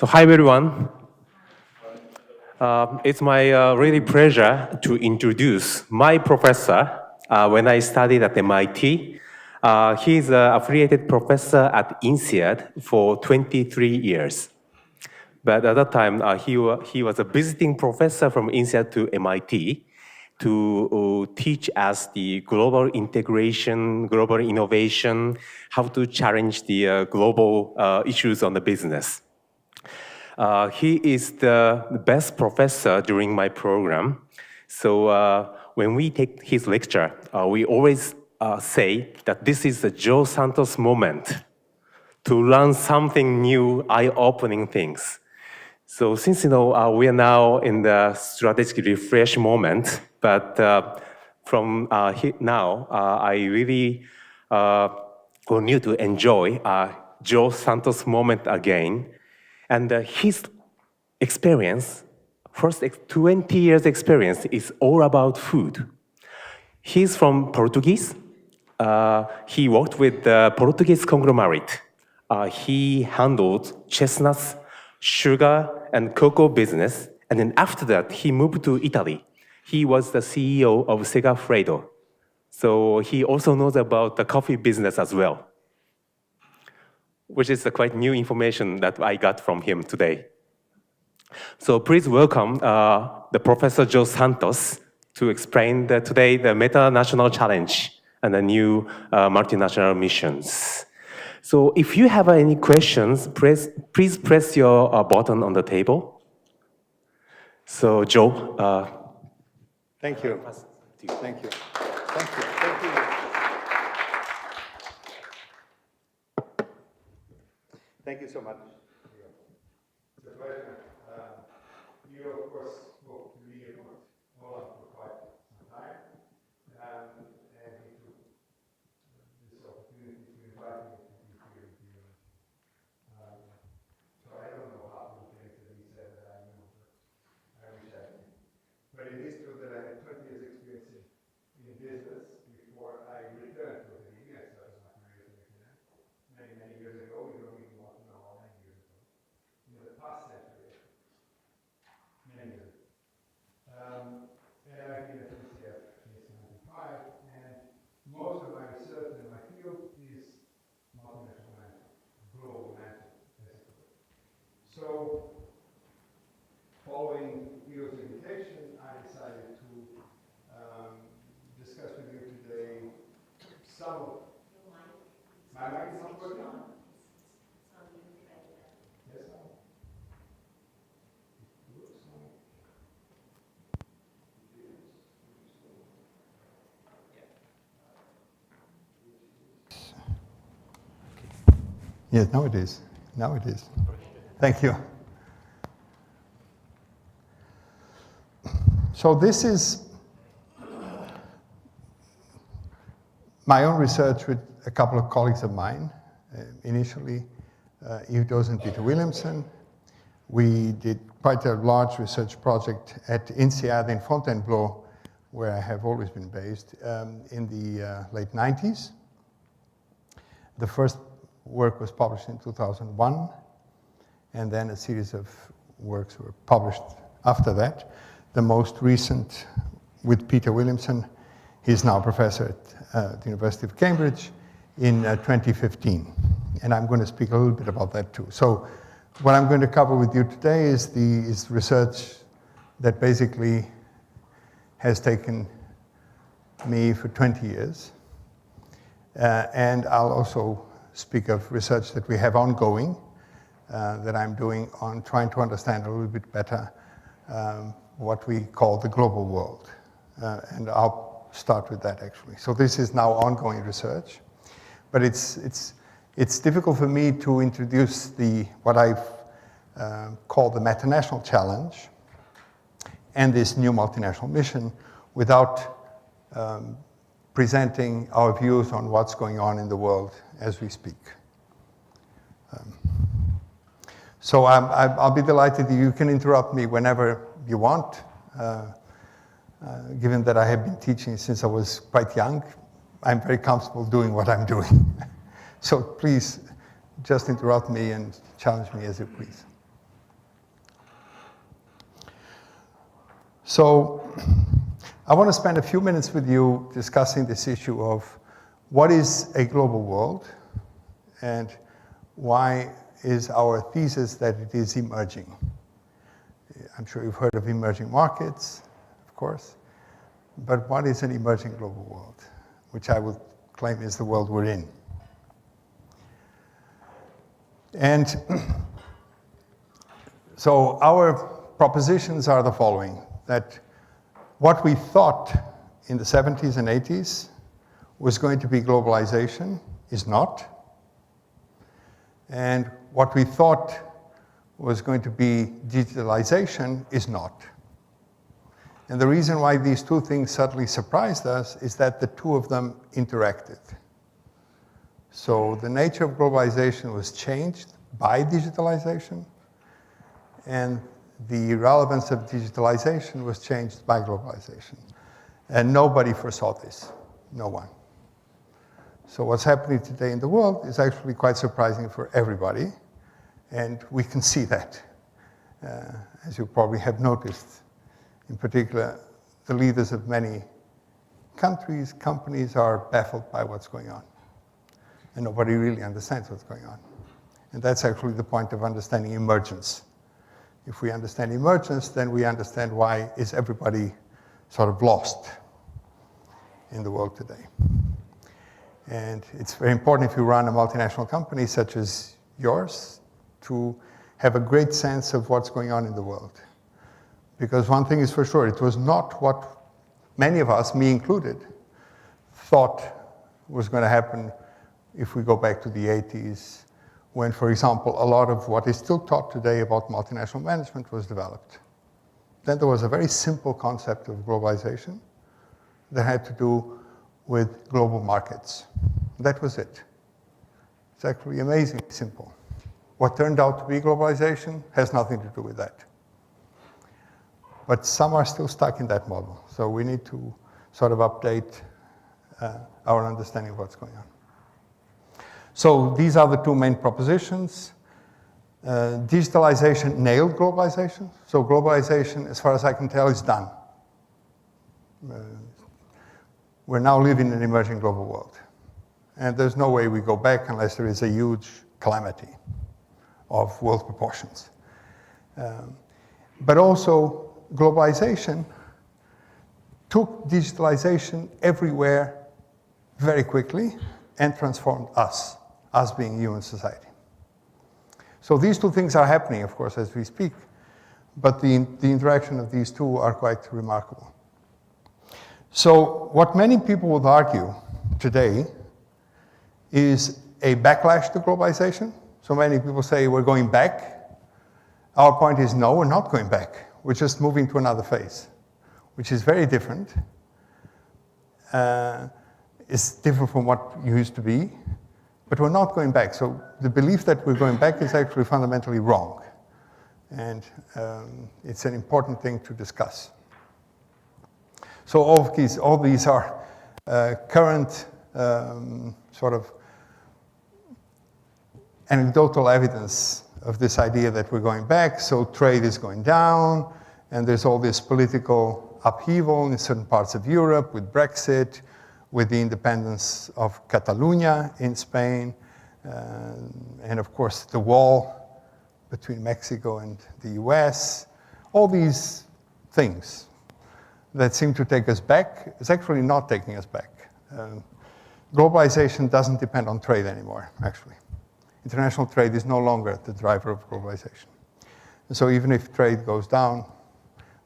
So hi everyone. It's my really pleasure to introduce my professor when I studied at MIT. He's an affiliated professor at INSEAD for 23 years. But at that time, he was a visiting professor from INSEAD to MIT to teach us the global integration, global innovation, how to challenge the global issues on the business. He is the best professor during my program. So when we take his lecture, we always say that this is the Joe Santos moment to learn something new, eye-opening things. So since we are now in the strategic refresh moment, but from now, I really continue to enjoy Joe Santos moment again. And his experience, first 20 years experience, is all about food. He's from Portuguese. He worked with the Portuguese conglomerate. He handled chestnuts, sugar, and cocoa business. And then after that, he moved to Italy. He was the CEO of Segafredo. So he also knows about the coffee business as well, which is quite new information that I got from him today. So please welcome the Professor Joe Santos to explain today the Metanational Challenge and the new multinational missions. So if you have any questions, please press your button on the table. So Joe. Thank you. Thank you. Thank you. Thank you. Thank you so much. It's a pleasure. You, of course, spoke to me about Holland for quite some time, and he took this opportunity to invite me to be here with you. So I don't know half of the things that he said that I knew, but I wish I did. But it is true that I had 20 years experience in business before I returned to academia. I started my career in academia many years ago. You don't even want to know how many years ago. In the past century, many years ago. And I've been at UCF since 1995, and most of my research in my field is multinational management, global management, basically. So, following Theo's invitation, I decided to discuss with you today some of my mic is not working. Yes, yes, now it is. Now it is. Thank you. So this is my own research with a couple of colleagues of mine. Initially, Yves and Peter Williamson. We did quite a large research project at INSEAD in Fontainebleau, where I have always been based, in the late 90s. The first work was published in 2001, and then a series of works were published after that. The most recent with Peter Williamson. He's now a professor at the University of Cambridge in 2015. And I'm going to speak a little bit about that too. So what I'm going to cover with you today is research that basically has taken me for 20 years. And I'll also speak of research that we have ongoing, that I'm doing on trying to understand a little bit better what we call the global world. And I'll start with that actually. So this is now ongoing research, but it's difficult for me to introduce what I've called the Metanational Challenge and this new multinational mission without presenting our views on what's going on in the world as we speak. So I'll be delighted if you can interrupt me whenever you want. Given that I have been teaching since I was quite young, I'm very comfortable doing what I'm doing. So please just interrupt me and challenge me as you please. So I want to spend a few minutes with you discussing this issue of what is a global world and why is our thesis that it is emerging. I'm sure you've heard of emerging markets, of course, but what is an emerging global world, which I would claim is the world we're in. And so our propositions are the following, that what we thought in the 70s and 80s was going to be globalization is not. And what we thought was going to be digitalization is not. And the reason why these two things suddenly surprised us is that the two of them interacted. So the nature of globalization was changed by digitalization, and the relevance of digitalization was changed by globalization. And nobody foresaw this, no one. So what's happening today in the world is actually quite surprising for everybody, and we can see that. As you probably have noticed, in particular, the leaders of many countries, companies are baffled by what's going on. And nobody really understands what's going on. And that's actually the point of understanding emergence. If we understand emergence, then we understand why is everybody sort of lost in the world today. And it's very important if you run a multinational company such as yours to have a great sense of what's going on in the world. Because one thing is for sure, it was not what many of us, me included, thought was going to happen if we go back to the 80s, when, for example, a lot of what is still taught today about multinational management was developed. Then there was a very simple concept of globalization that had to do with global markets. That was it. It's actually amazingly simple. What turned out to be globalization has nothing to do with that. But some are still stuck in that model. So we need to sort of update our understanding of what's going on. So these are the two main propositions. Digitalization nailed globalization. So globalization, as far as I can tell, is done. We're now living in an emerging global world. And there's no way we go back unless there is a huge calamity of world proportions. But also, globalization took digitalization everywhere very quickly and transformed us being human society. So these two things are happening, of course, as we speak, but the interaction of these two are quite remarkable. So what many people would argue today is a backlash to globalization. So many people say we're going back. Our point is no, we're not going back. We're just moving to another phase, which is very different. It's different from what it used to be, but we're not going back. So the belief that we're going back is actually fundamentally wrong. And it's an important thing to discuss. So all these are current sort of anecdotal evidence of this idea that we're going back. So trade is going down, and there's all this political upheaval in certain parts of Europe with Brexit, with the independence of Catalonia in Spain, and of course the wall between Mexico and the US. All these things that seem to take us back is actually not taking us back. Globalization doesn't depend on trade anymore, actually. International trade is no longer the driver of globalization. And so even if trade goes down,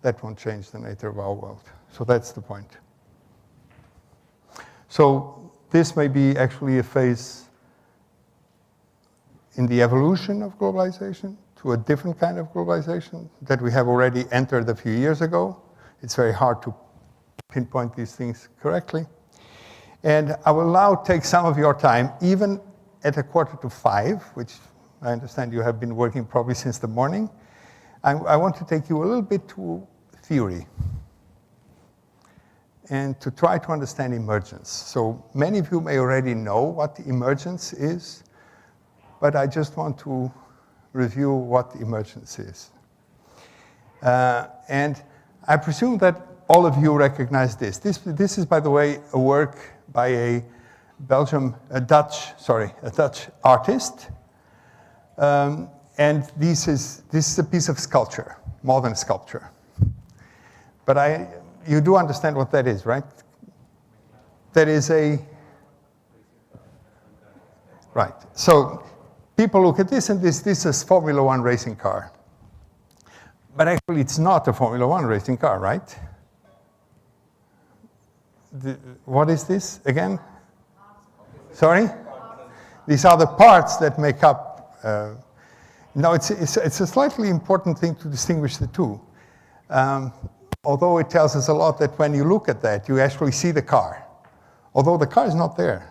that won't change the nature of our world. So that's the point. So this may be actually a phase in the evolution of globalization to a different kind of globalization that we have already entered a few years ago. It's very hard to pinpoint these things correctly. And I will now take some of your time, even at 4:45, which I understand you have been working probably since the morning. I want to take you a little bit to theory and to try to understand emergence. So many of you may already know what emergence is, but I just want to review what emergence is. And I presume that all of you recognize this. This is, by the way, a work by a Dutch artist. And this is a piece of sculpture, modern sculpture. But you do understand what that is, right? That is right. So people look at this and this is a Formula One racing car. But actually it's not a Formula One racing car, right? What is this again? Sorry? These are the parts that make up. No, it's a slightly important thing to distinguish the two. Although it tells us a lot that when you look at that, you actually see the car. Although the car is not there,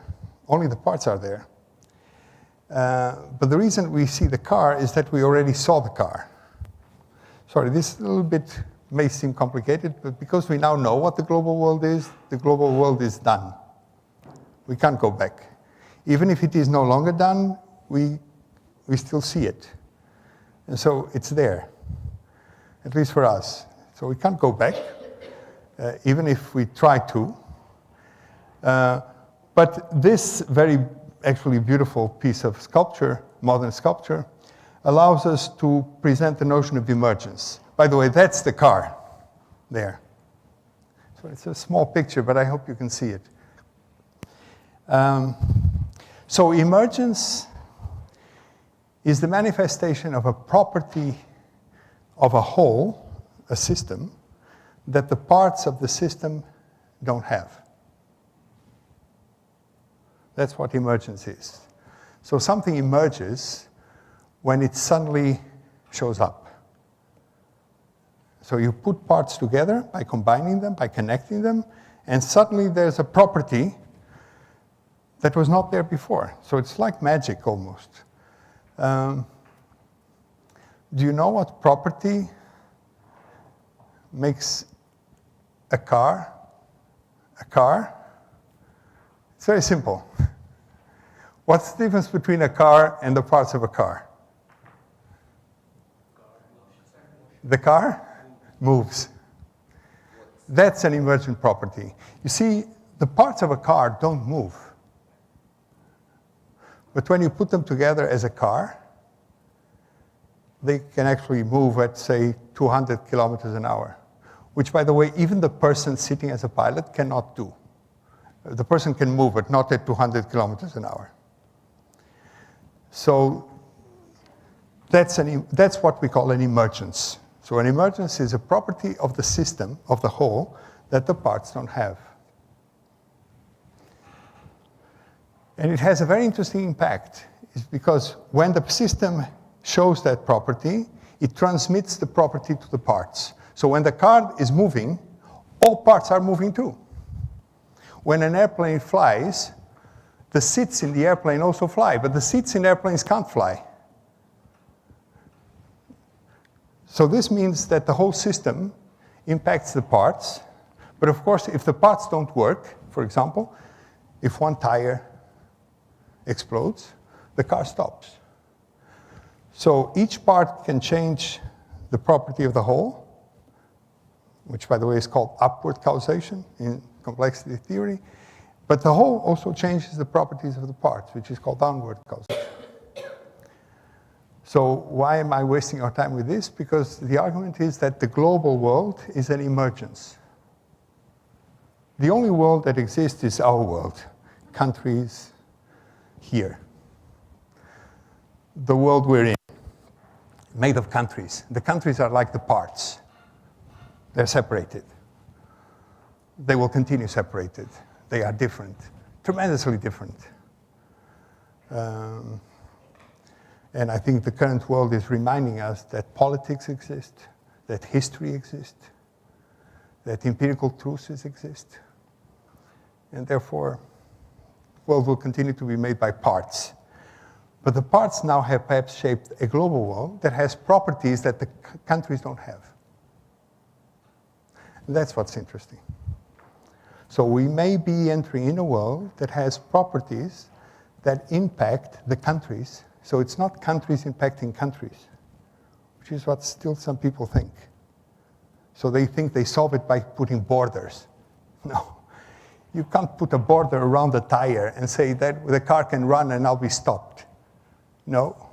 only the parts are there. But the reason we see the car is that we already saw the car. Sorry, this a little bit may seem complicated, but because we now know what the global world is done. We can't go back. Even if it is no longer done, we still see it. And so it's there, at least for us. So we can't go back, even if we try to. But this very actually beautiful piece of sculpture, modern sculpture, allows us to present the notion of emergence. By the way, that's the car there. So it's a small picture, but I hope you can see it. So emergence is the manifestation of a property of a whole, a system, that the parts of the system don't have. That's what emergence is. So something emerges when it suddenly shows up. So you put parts together by combining them, by connecting them, and suddenly there's a property that was not there before. So it's like magic almost. Do you know what property makes a car a car? It's very simple. What's the difference between a car and the parts of a car? The car moves. That's an emergent property. You see, the parts of a car don't move. But when you put them together as a car, they can actually move at, say, 200 kilometers an hour, which, by the way, even the person sitting as a pilot cannot do. The person can move, but not at 200 kilometers an hour. So that's what we call an emergence. So an emergence is a property of the system, of the whole, that the parts don't have. And it has a very interesting impact, is because when the system shows that property, it transmits the property to the parts. So when the car is moving, all parts are moving too. When an airplane flies, the seats in the airplane also fly, but the seats in airplanes can't fly. So this means that the whole system impacts the parts. But of course, if the parts don't work, for example, if one tire explodes, the car stops. So each part can change the property of the whole, which, by the way, is called upward causation in complexity theory. But the whole also changes the properties of the parts, which is called downward causation. So why am I wasting our time with this? Because the argument is that the global world is an emergence. The only world that exists is our world, countries here. The world we're in, made of countries. The countries are like the parts. They're separated. They will continue separated. They are different, tremendously different. And I think the current world is reminding us that politics exist, that history exists, that empirical truths exist. And therefore, the world will continue to be made by parts. But the parts now have perhaps shaped a global world that has properties that the countries don't have. And that's what's interesting. So we may be entering in a world that has properties that impact the countries. So it's not countries impacting countries, which is what still some people think. So they think they solve it by putting borders. No. You can't put a border around the tire and say that the car can run and I'll be stopped. No.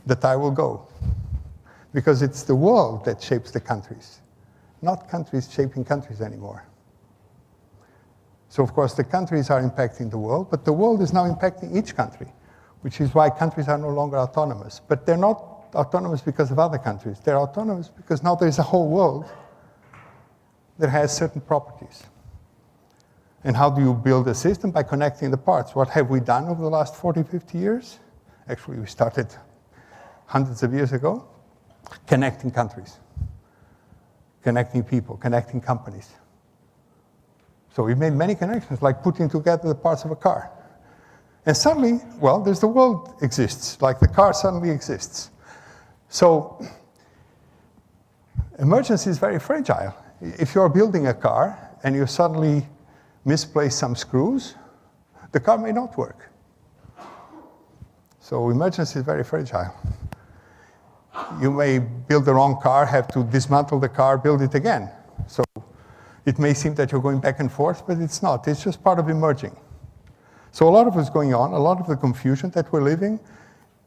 The tire will go. Because it's the world that shapes the countries, not countries shaping countries anymore. So of course the countries are impacting the world, but the world is now impacting each country, which is why countries are no longer autonomous. But they're not autonomous because of other countries. They're autonomous because now there's a whole world that has certain properties. And how do you build a system? By connecting the parts. What have we done over the last 40, 50 years? Actually, we started hundreds of years ago. Connecting countries, connecting people, connecting companies. So we made many connections, like putting together the parts of a car. And suddenly, well, there's the world exists, like the car suddenly exists. So emergency is very fragile. If you're building a car and you suddenly misplace some screws, the car may not work. So emergency is very fragile. You may build the wrong car, have to dismantle the car, build it again. So it may seem that you're going back and forth, but it's not. It's just part of emerging. So a lot of what's going on, a lot of the confusion that we're living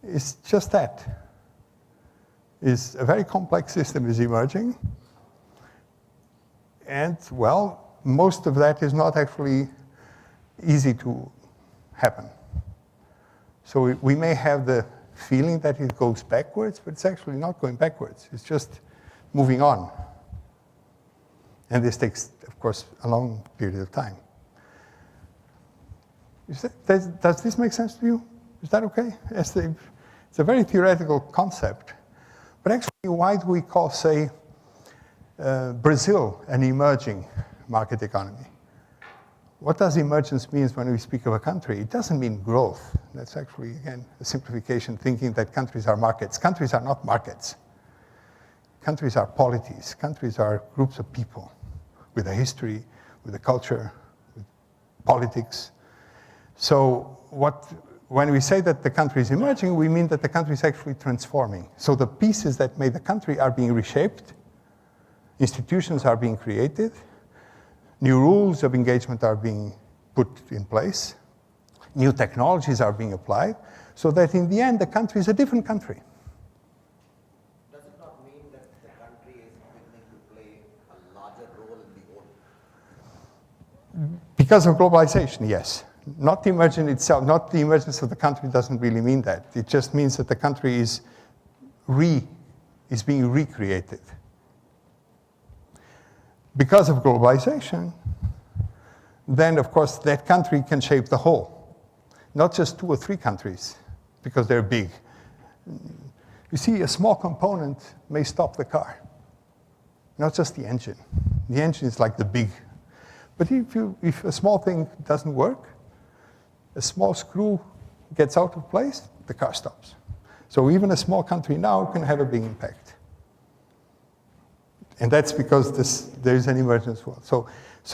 is just that. Is a very complex system is emerging. And, well, most of that is not actually easy to happen. So we may have the feeling that it goes backwards, but it's actually not going backwards. It's just moving on. And this takes, of course, a long period of time. Does this make sense to you? Is that okay? It's a very theoretical concept. But actually, why do we call, say, Brazil an emerging market economy? What does emergence mean when we speak of a country? It doesn't mean growth. That's actually, again, a simplification, thinking that countries are markets. Countries are not markets. Countries are polities. Countries are groups of people with a history, with a culture, with politics. So when we say that the country is emerging, we mean that the country is actually transforming. So the pieces that made the country are being reshaped, institutions are being created, new rules of engagement are being put in place, new technologies are being applied, so that in the end the country is a different country. Does it not mean that the country is beginning to play a larger role in the world? Because of globalization, yes. Not the emergence itself, not the emergence of the country doesn't really mean that. It just means that the country is being recreated. Because of globalization, then of course that country can shape the whole. Not just 2 or 3 countries, because they're big. You see, a small component may stop the car. Not just the engine. The engine is like the big. But if a small thing doesn't work, a small screw gets out of place, the car stops. So even a small country now can have a big impact. And that's because there is an emergence world. So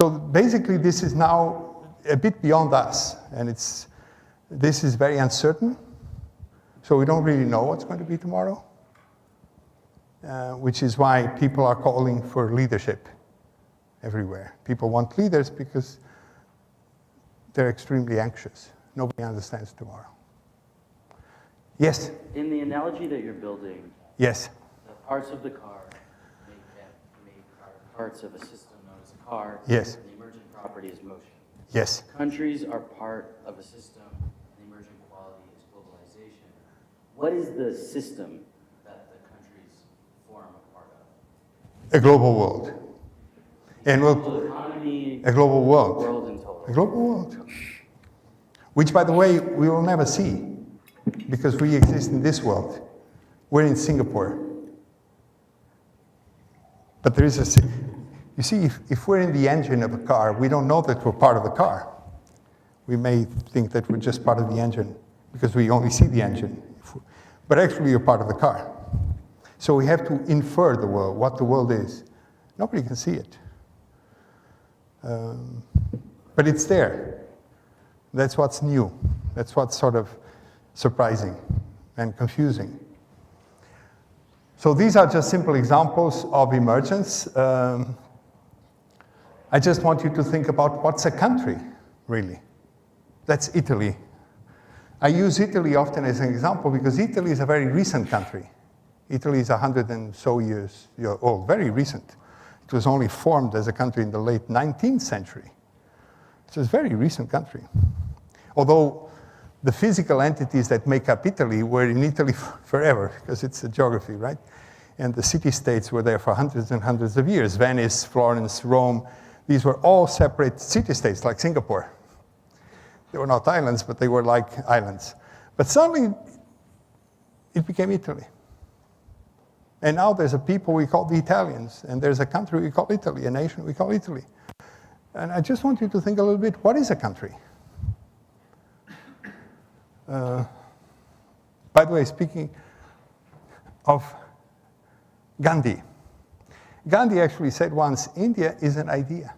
basically this is now a bit beyond us, and this is very uncertain. So we don't really know what's going to be tomorrow, which is why people are calling for leadership everywhere. People want leaders because they're extremely anxious. Nobody understands tomorrow. Yes? In the analogy that you're building, Yes. the parts of the car are parts of a system known as a car. Yes. The emergent property is motion. Yes. Countries are part of a system. The emergent quality is globalization. What is the system that the countries form a part of? A global world. And Global economy, a global world. world in total. A global world. Which, by the way, we will never see because we exist in this world. We're in Singapore. But there is you see, if we're in the engine of a car, we don't know that we're part of the car. We may think that we're just part of the engine because we only see the engine. But actually, you're part of the car. So we have to infer the world, what the world is. Nobody can see it. But it's there. That's what's new. That's what's sort of surprising and confusing. So these are just simple examples of emergence. I just want you to think about what's a country, really. That's Italy. I use Italy often as an example because Italy is a very recent country. Italy is 100 and so years old, very recent. It was only formed as a country in the late 19th century. So it's a very recent country. Although the physical entities that make up Italy were in Italy forever, because it's a geography, right? And the city-states were there for hundreds and hundreds of years. Venice, Florence, Rome, these were all separate city-states, like Singapore. They were not islands, but they were like islands. But suddenly, it became Italy. And now there's a people we call the Italians, and there's a country we call Italy, a nation we call Italy. And I just want you to think a little bit, what is a country? By the way, speaking of Gandhi, Gandhi actually said once, India is an idea,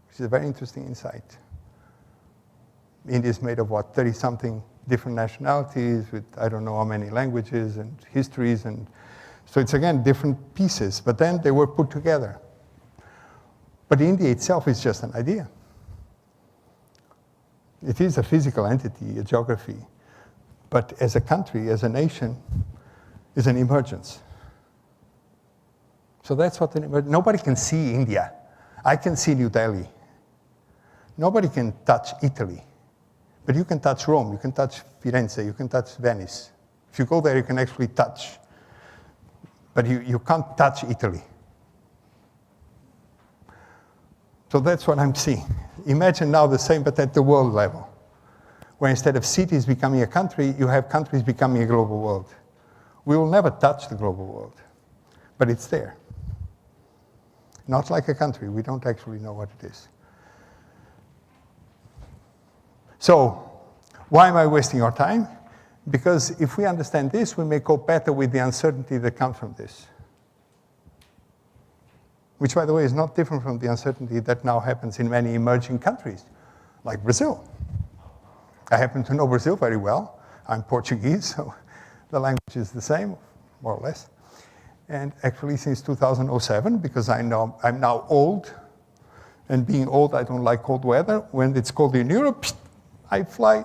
which is a very interesting insight. India is made of what, 30-something different nationalities with I don't know how many languages and histories, and so it's again different pieces, but then they were put together. But India itself is just an idea. It is a physical entity, a geography, but as a country, as a nation, is an emergence. So that's what an emergence. Nobody can see India. I can see New Delhi. Nobody can touch Italy. But you can touch Rome, you can touch Firenze, you can touch Venice. If you go there, you can actually touch. But you can't touch Italy. So that's what I'm seeing. Imagine now the same, but at the world level, where instead of cities becoming a country, you have countries becoming a global world. We will never touch the global world, but it's there. Not like a country, we don't actually know what it is. So, why am I wasting our time? Because if we understand this, we may cope better with the uncertainty that comes from this. Which, by the way, is not different from the uncertainty that now happens in many emerging countries, like Brazil. I happen to know Brazil very well. I'm Portuguese, so the language is the same, more or less. And actually, since 2007, because I'm now old, and being old, I don't like cold weather. When it's cold in Europe, I fly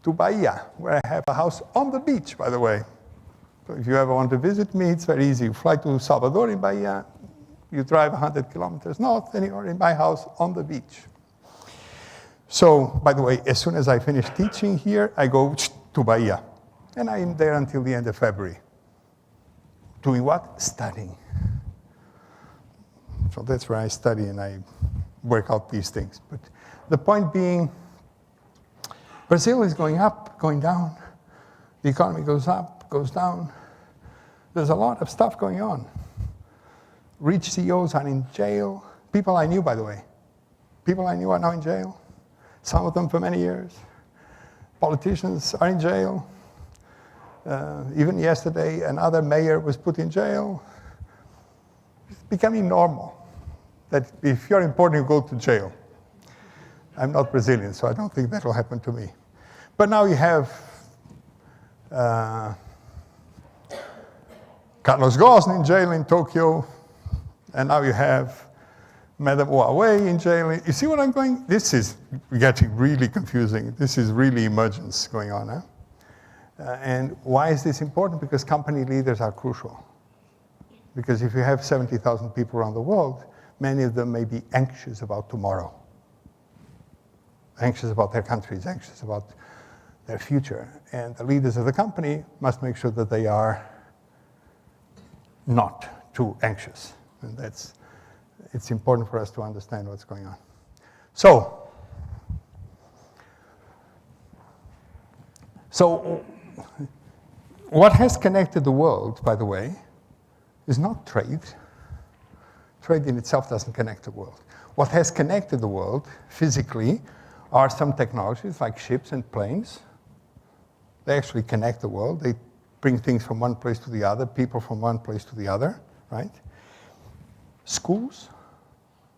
to Bahia, where I have a house on the beach, by the way. So if you ever want to visit me, it's very easy. You fly to Salvador in Bahia, you drive 100 kilometers north, and you're in my house on the beach. So, by the way, as soon as I finish teaching here, I go to Bahia. And I'm there until the end of February. Doing what? Studying. So that's where I study and I work out these things. But the point being, Brazil is going up, going down. The economy goes up, goes down. There's a lot of stuff going on. Rich CEOs are in jail. People I knew, by the way. People I knew are now in jail. Some of them for many years. Politicians are in jail. Even yesterday, another mayor was put in jail. It's becoming normal that if you're important, you go to jail. I'm not Brazilian, so I don't think that will happen to me. But now you have Carlos Ghosn in jail in Tokyo, and now you have Madame Huawei in jail. You see what I'm going? This is getting really confusing. This is really emergence going on. Huh? And why is this important? Because company leaders are crucial. Because if you have 70,000 people around the world, many of them may be anxious about tomorrow. Anxious about their countries, anxious about their future. And the leaders of the company must make sure that they are not too anxious. And it's important for us to understand what's going on. So what has connected the world, by the way, is not trade. Trade in itself doesn't connect the world. What has connected the world physically are some technologies like ships and planes. They actually connect the world. They bring things from one place to the other, people from one place to the other, right? Schools,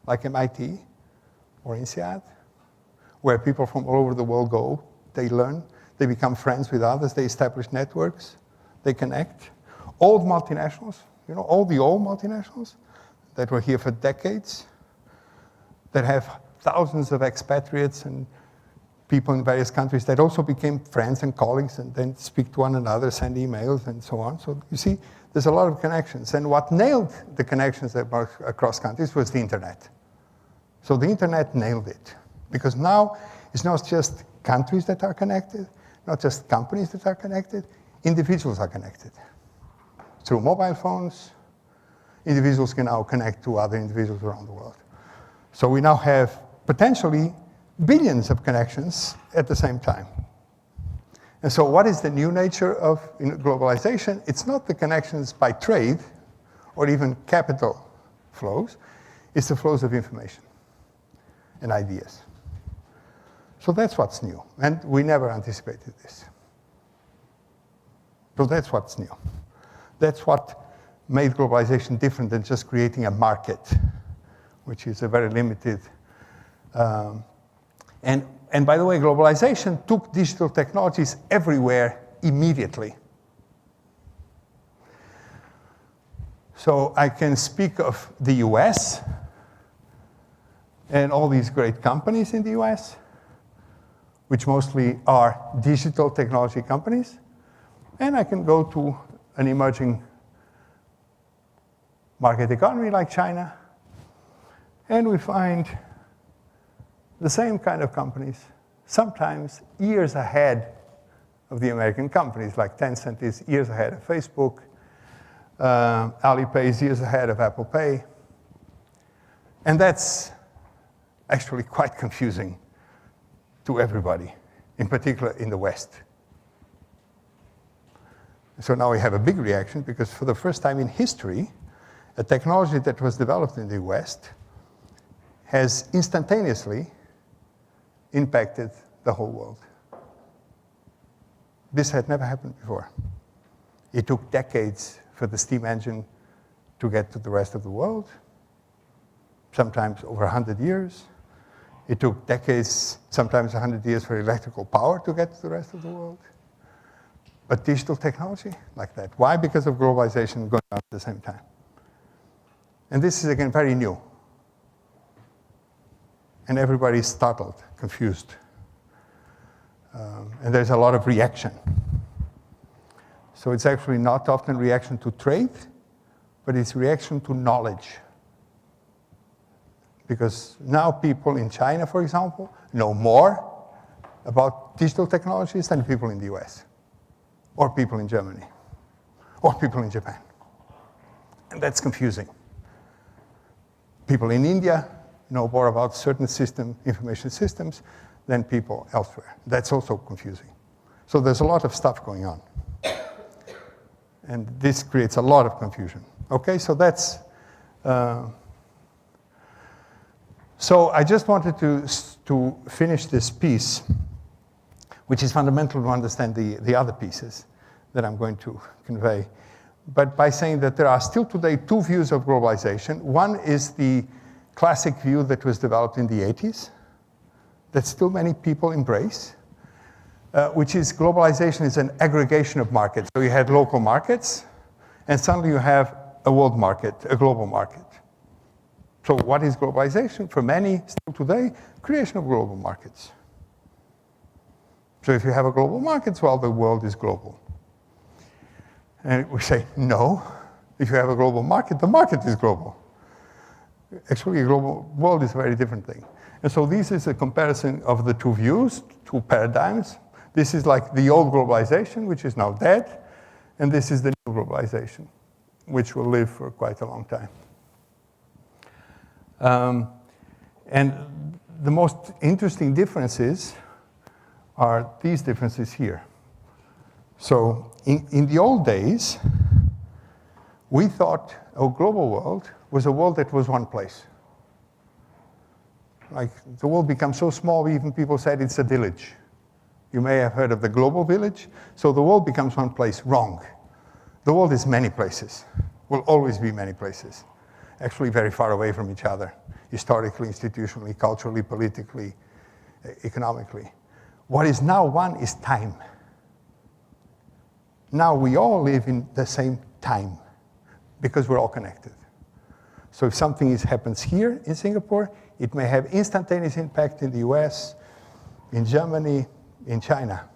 like MIT or INSEAD, where people from all over the world go, they learn, they become friends with others, they establish networks, they connect. Old multinationals, you know, all the old multinationals that were here for decades, that have thousands of expatriates and people in various countries that also became friends and colleagues and then speak to one another, send emails and so on. So you see, there's a lot of connections. And what nailed the connections across countries was the internet. So the internet nailed it. Because now it's not just countries that are connected, not just companies that are connected, individuals are connected. Through mobile phones, individuals can now connect to other individuals around the world. So we now have potentially billions of connections at the same time. And so what is the new nature of globalization? It's not the connections by trade or even capital flows, it's the flows of information and ideas. So that's what's new, and we never anticipated this. So that's what's new. That's what made globalization different than just creating a market, which is a very limited. And by the way, globalization took digital technologies everywhere immediately. So I can speak of the US and all these great companies in the US, which mostly are digital technology companies. And I can go to an emerging market economy like China, and we find the same kind of companies, sometimes years ahead of the American companies, like Tencent is years ahead of Facebook, Alipay is years ahead of Apple Pay. And that's actually quite confusing to everybody, in particular in the West. So now we have a big reaction because for the first time in history, a technology that was developed in the West has instantaneously impacted the whole world. This had never happened before. It took decades for the steam engine to get to the rest of the world, sometimes over 100 years. It took decades, sometimes 100 years for electrical power to get to the rest of the world. But digital technology, like that. Why? Because of globalization going on at the same time. And this is, again, very new. And everybody's startled, confused. And there's a lot of reaction. So it's actually not often reaction to trade, but it's reaction to knowledge. Because now people in China, for example, know more about digital technologies than people in the US, or people in Germany, or people in Japan. And that's confusing. People in India know more about certain information systems than people elsewhere. That's also confusing. So there's a lot of stuff going on. And this creates a lot of confusion. Okay, so that's... So I just wanted to finish this piece, which is fundamental to understand the other pieces that I'm going to convey. But by saying that there are still today two views of globalization. One is the classic view that was developed in the 80s, that still many people embrace, which is globalization is an aggregation of markets. So you had local markets, and suddenly you have a world market, a global market. So what is globalization? For many, still today, creation of global markets. So if you have a global market, well, the world is global. And we say, no. If you have a global market, the market is global. Actually, a global world is a very different thing. And so this is a comparison of the two views, two paradigms. This is like the old globalization, which is now dead. And this is the new globalization, which will live for quite a long time. And the most interesting differences are these differences here. So in the old days, we thought a global world was a world that was one place. Like the world becomes so small, even people said it's a village. You may have heard of the global village. So the world becomes one place. Wrong. The world is many places. Will always be many places. Actually very far away from each other, historically, institutionally, culturally, politically, economically. What is now one is time. Now we all live in the same time because we're all connected. So if something happens here in Singapore, it may have instantaneous impact in the US, in Germany, in China.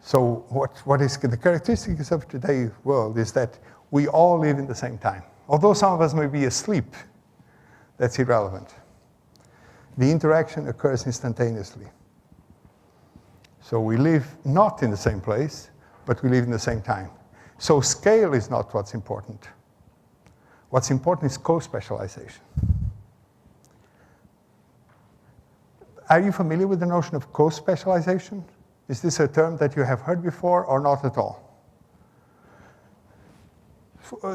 So what is the characteristics of today's world is that we all live in the same time. Although some of us may be asleep, that's irrelevant. The interaction occurs instantaneously. So we live not in the same place, but we live in the same time. So scale is not what's important. What's important is co-specialization. Are you familiar with the notion of co-specialization? Is this a term that you have heard before or not at all?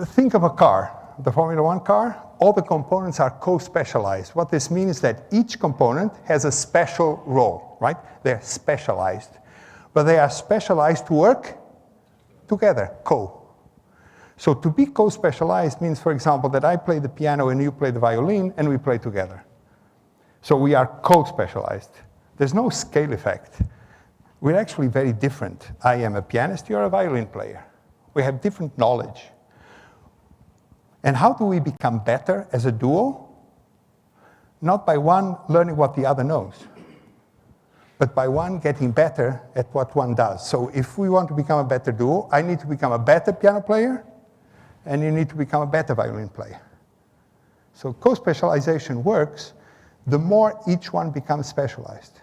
Think of a car, the Formula One car. All the components are co-specialized. What this means is that each component has a special role, right? They're specialized. But they are specialized to work together, co. So to be co-specialized means, for example, that I play the piano and you play the violin and we play together. So we are co-specialized. There's no scale effect. We're actually very different. I am a pianist, you're a violin player. We have different knowledge. And how do we become better as a duo? Not by one learning what the other knows, but by one getting better at what one does. So if we want to become a better duo, I need to become a better piano player, and you need to become a better violin player. So co-specialization works the more each one becomes specialized,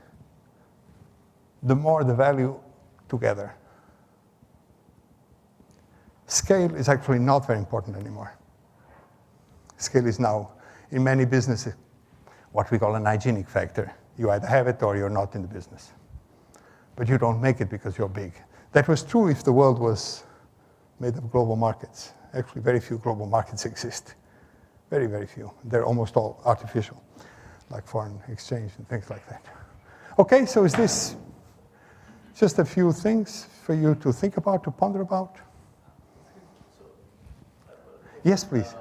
the more the value together. Scale is actually not very important anymore. Scale is now, in many businesses, what we call an hygienic factor. You either have it or you're not in the business. But you don't make it because you're big. That was true if the world was made of global markets. Actually, very few global markets exist. Very, very few. They're almost all artificial, like foreign exchange and things like that. Okay, so is this just a few things for you to think about, to ponder about? Yes, please.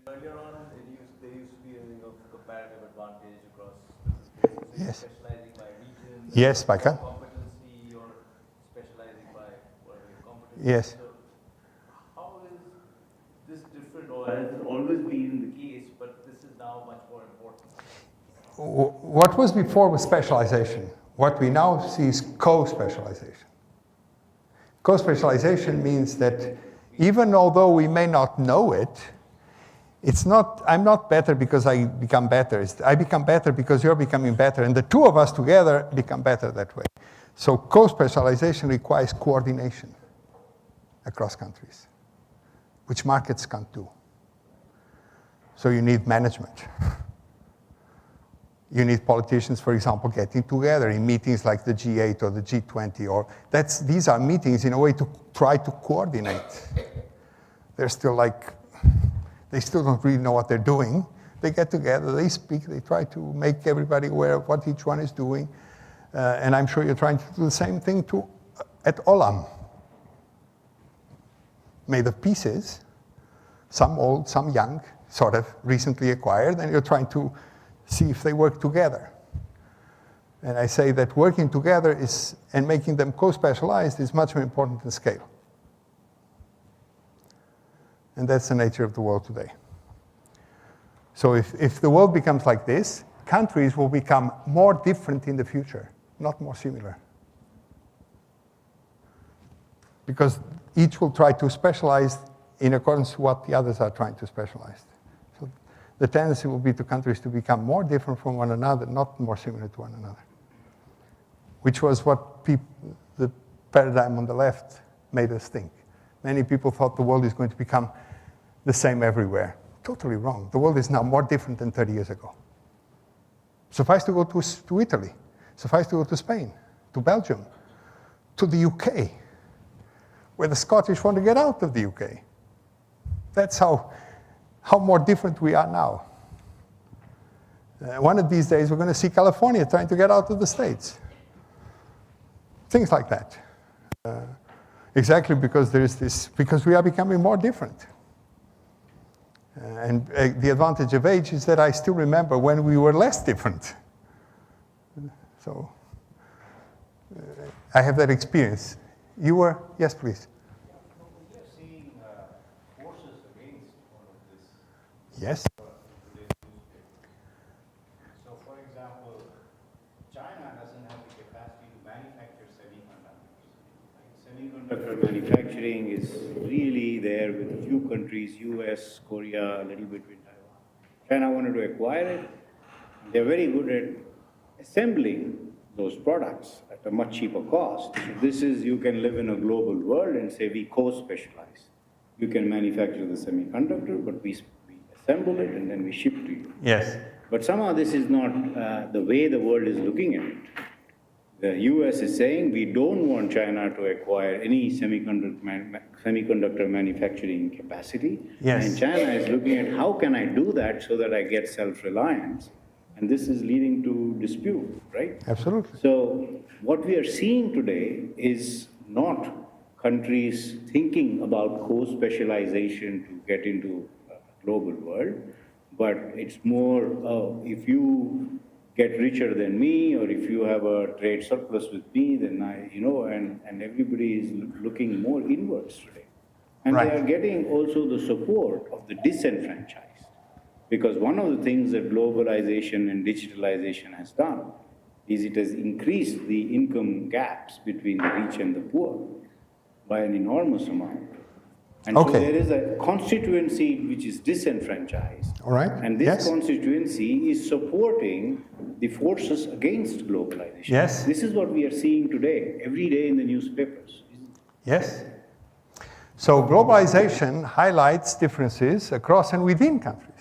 Earlier on, there used to be a comparative advantage across Yes. specializing by region, Yes, by competency, or specializing by whatever your competency. Yes. So how is this different, or has it always been the case, but this is now much more important? What was before was specialization. What we now see is co-specialization. Co-specialization means that even although we may not know it, it's not, I'm not better because I become better. I become better because you're becoming better. And the two of us together become better that way. So co-specialization requires coordination across countries, which markets can't do. So you need management. You need politicians, for example, getting together in meetings like the G8 or the G20. These are meetings in a way to try to coordinate. They're still they still don't really know what they're doing. They get together, they speak, they try to make everybody aware of what each one is doing. And I'm sure you're trying to do the same thing at Olam. Made of pieces, some old, some young, sort of recently acquired, and you're trying to see if they work together. And I say that working together and making them co-specialized is much more important than scale. And that's the nature of the world today. So if the world becomes like this, countries will become more different in the future, not more similar. Because each will try to specialize in accordance to what the others are trying to specialize. So the tendency will be to countries to become more different from one another, not more similar to one another. Which was what the paradigm on the left made us think. Many people thought the world is going to become the same everywhere. Totally wrong. The world is now more different than 30 years ago. Suffice to go to Italy. Suffice to go to Spain, to Belgium, to the UK, where the Scottish want to get out of the UK. That's how more different we are now. One of these days, we're going to see California trying to get out of the States. Things like that. Exactly because because we are becoming more different. And the advantage of age is that I still remember when we were less different. So I have that experience You were? Yes, please. We are seeing forces against all of this Yes. in today's newspaper. So, for example, China doesn't have the capacity to manufacture semiconductors. Semiconductor manufacturing is really there with a few countries, US, Korea, a little bit with Taiwan. China wanted to acquire it. They're very good at assembling those products at a much cheaper cost. So this is, you can live in a global world and say we co-specialize. You can manufacture the semiconductor, but we assemble it and then we ship to you. Yes. But somehow this is not the way the world is looking at it. The US is saying we don't want China to acquire any semiconductor manufacturing capacity. Yes. And China is looking at how can I do that so that I get self-reliance. And this is leading to dispute, right? Absolutely. So what we are seeing today is not countries thinking about co-specialization to get into a global world, but it's more if you get richer than me, or if you have a trade surplus with me, then and everybody is looking more inwards today. And Right. they are getting also the support of the disenfranchised. Because one of the things that globalization and digitalization has done is it has increased the income gaps between the rich and the poor by an enormous amount. And Okay. so there is a constituency which is disenfranchised. All right. And this Yes. constituency is supporting the forces against globalization. Yes. This is what we are seeing today, every day in the newspapers. Yes. So globalization highlights differences across and within countries.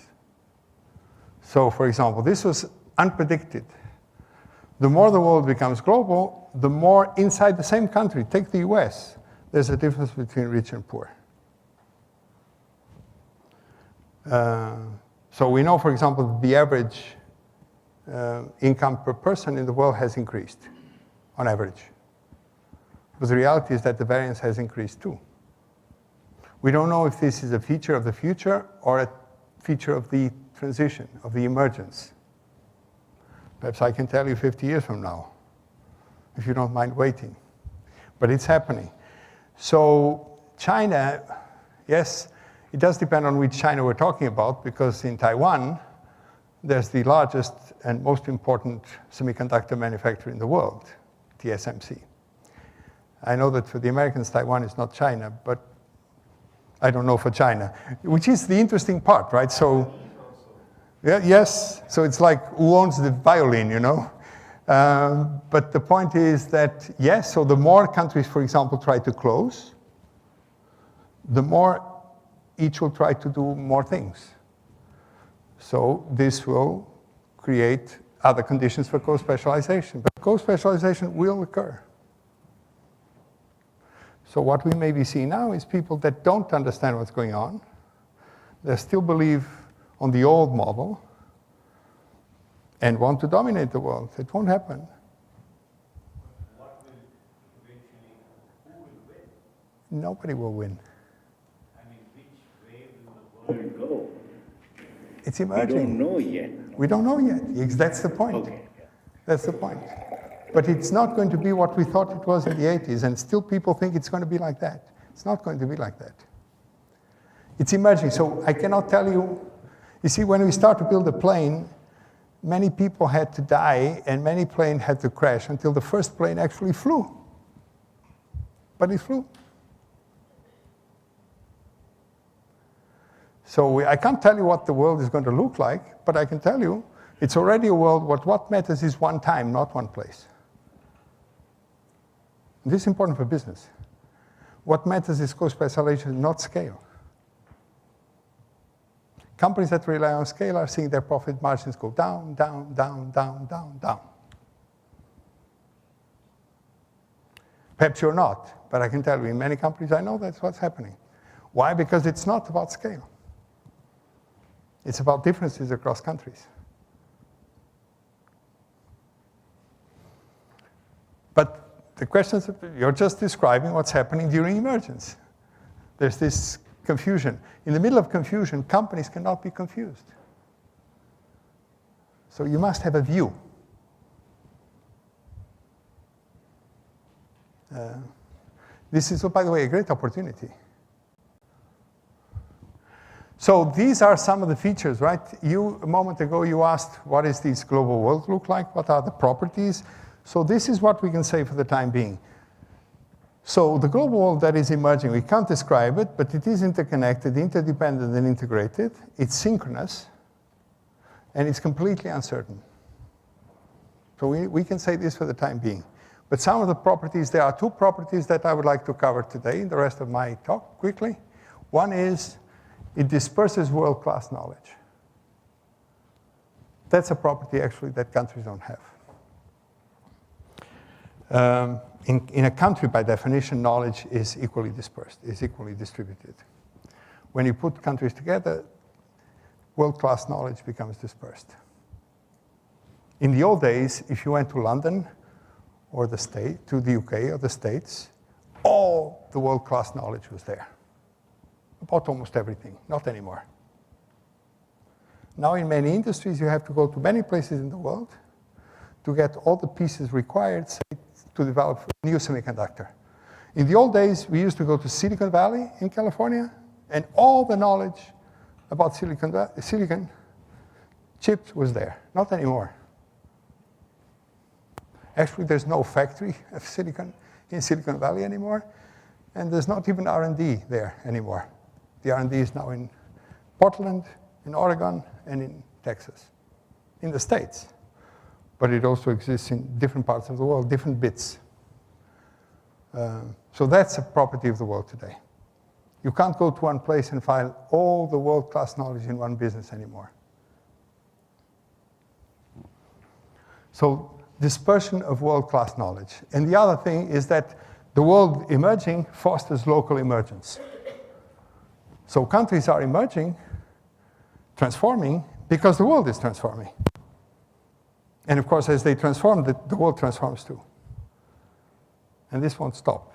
So, for example, this was unpredicted. The more the world becomes global, the more inside the same country, take the US, there's a difference between rich and poor. So we know, for example, the average income per person in the world has increased, on average. But the reality is that the variance has increased too. We don't know if this is a feature of the future or a feature of the transition, of the emergence. Perhaps I can tell you 50 years from now, if you don't mind waiting. But it's happening. So China, yes, it does depend on which China we're talking about, because in Taiwan, there's the largest and most important semiconductor manufacturer in the world, TSMC. I know that for the Americans, Taiwan is not China, but I don't know for China, which is the interesting part, right? So, yeah, yes, so it's like who owns the violin, you know? But the point is that, yes, so the more countries, for example, try to close, the more each will try to do more things. So this will create other conditions for co-specialization, but co-specialization will occur. So what we maybe see now is people that don't understand what's going on. They still believe on the old model and want to dominate the world. It won't happen. What will eventually, who will win? Nobody will win. I mean, which way will the world go? It's We emerging. don't know yet. We don't know yet. That's the point. Okay. That's the point. But it's not going to be what we thought it was in the 80s, and still people think it's going to be like that. It's not going to be like that. It's emerging, so I cannot tell you. You see, when we start to build a plane, many people had to die, and many planes had to crash until the first plane actually flew. But it flew. So I can't tell you what the world is going to look like, but I can tell you it's already a world what matters is one time, not one place. This is important for business. What matters is co-specialization, not scale. Companies that rely on scale are seeing their profit margins go down, down, down, down, down, down. Perhaps you're not, but I can tell you in many companies I know that's what's happening. Why? Because it's not about scale. It's about differences across countries. But the question is, you're just describing what's happening during emergence. There's this confusion. In the middle of confusion, companies cannot be confused. So you must have a view. This is, by the way, a great opportunity. So these are some of the features, right? A moment ago, you asked, what does this global world look like? What are the properties? So this is what we can say for the time being. So the global world that is emerging, we can't describe it, but it is interconnected, interdependent, and integrated. It's synchronous, and it's completely uncertain. So we can say this for the time being. But some of the properties, there are two properties that I would like to cover today in the rest of my talk quickly. One is it disperses world-class knowledge. That's a property, actually, that countries don't have. In a country, by definition, knowledge is equally dispersed, is equally distributed. When you put countries together, world-class knowledge becomes dispersed. In the old days, if you went to London or to the UK or the States, all the world-class knowledge was there. About almost everything, not anymore. Now in many industries, you have to go to many places in the world to get all the pieces required, say, to develop a new semiconductor. In the old days, we used to go to Silicon Valley in California, and all the knowledge about silicon chips was there. Not anymore. Actually, there's no factory of silicon in Silicon Valley anymore, and there's not even R&D there anymore. The R&D is now in Portland, in Oregon, and in Texas, in the States. But it also exists in different parts of the world, different bits. So that's a property of the world today. You can't go to one place and find all the world-class knowledge in one business anymore. So dispersion of world-class knowledge. And the other thing is that the world emerging fosters local emergence. So countries are emerging, transforming, because the world is transforming. And of course, as they transform, the world transforms too. And this won't stop.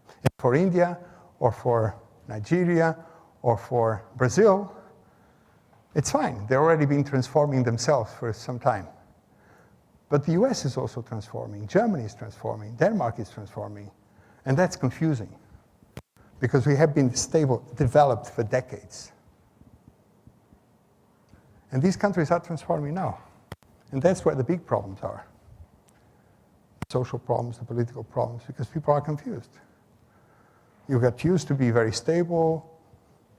And for India, or for Nigeria, or for Brazil, it's fine. They've already been transforming themselves for some time. But the US is also transforming. Germany is transforming. Denmark is transforming. And that's confusing, because we have been developed for decades. And these countries are transforming now. And that's where the big problems are. The social problems, the political problems, because people are confused. You got used to be very stable,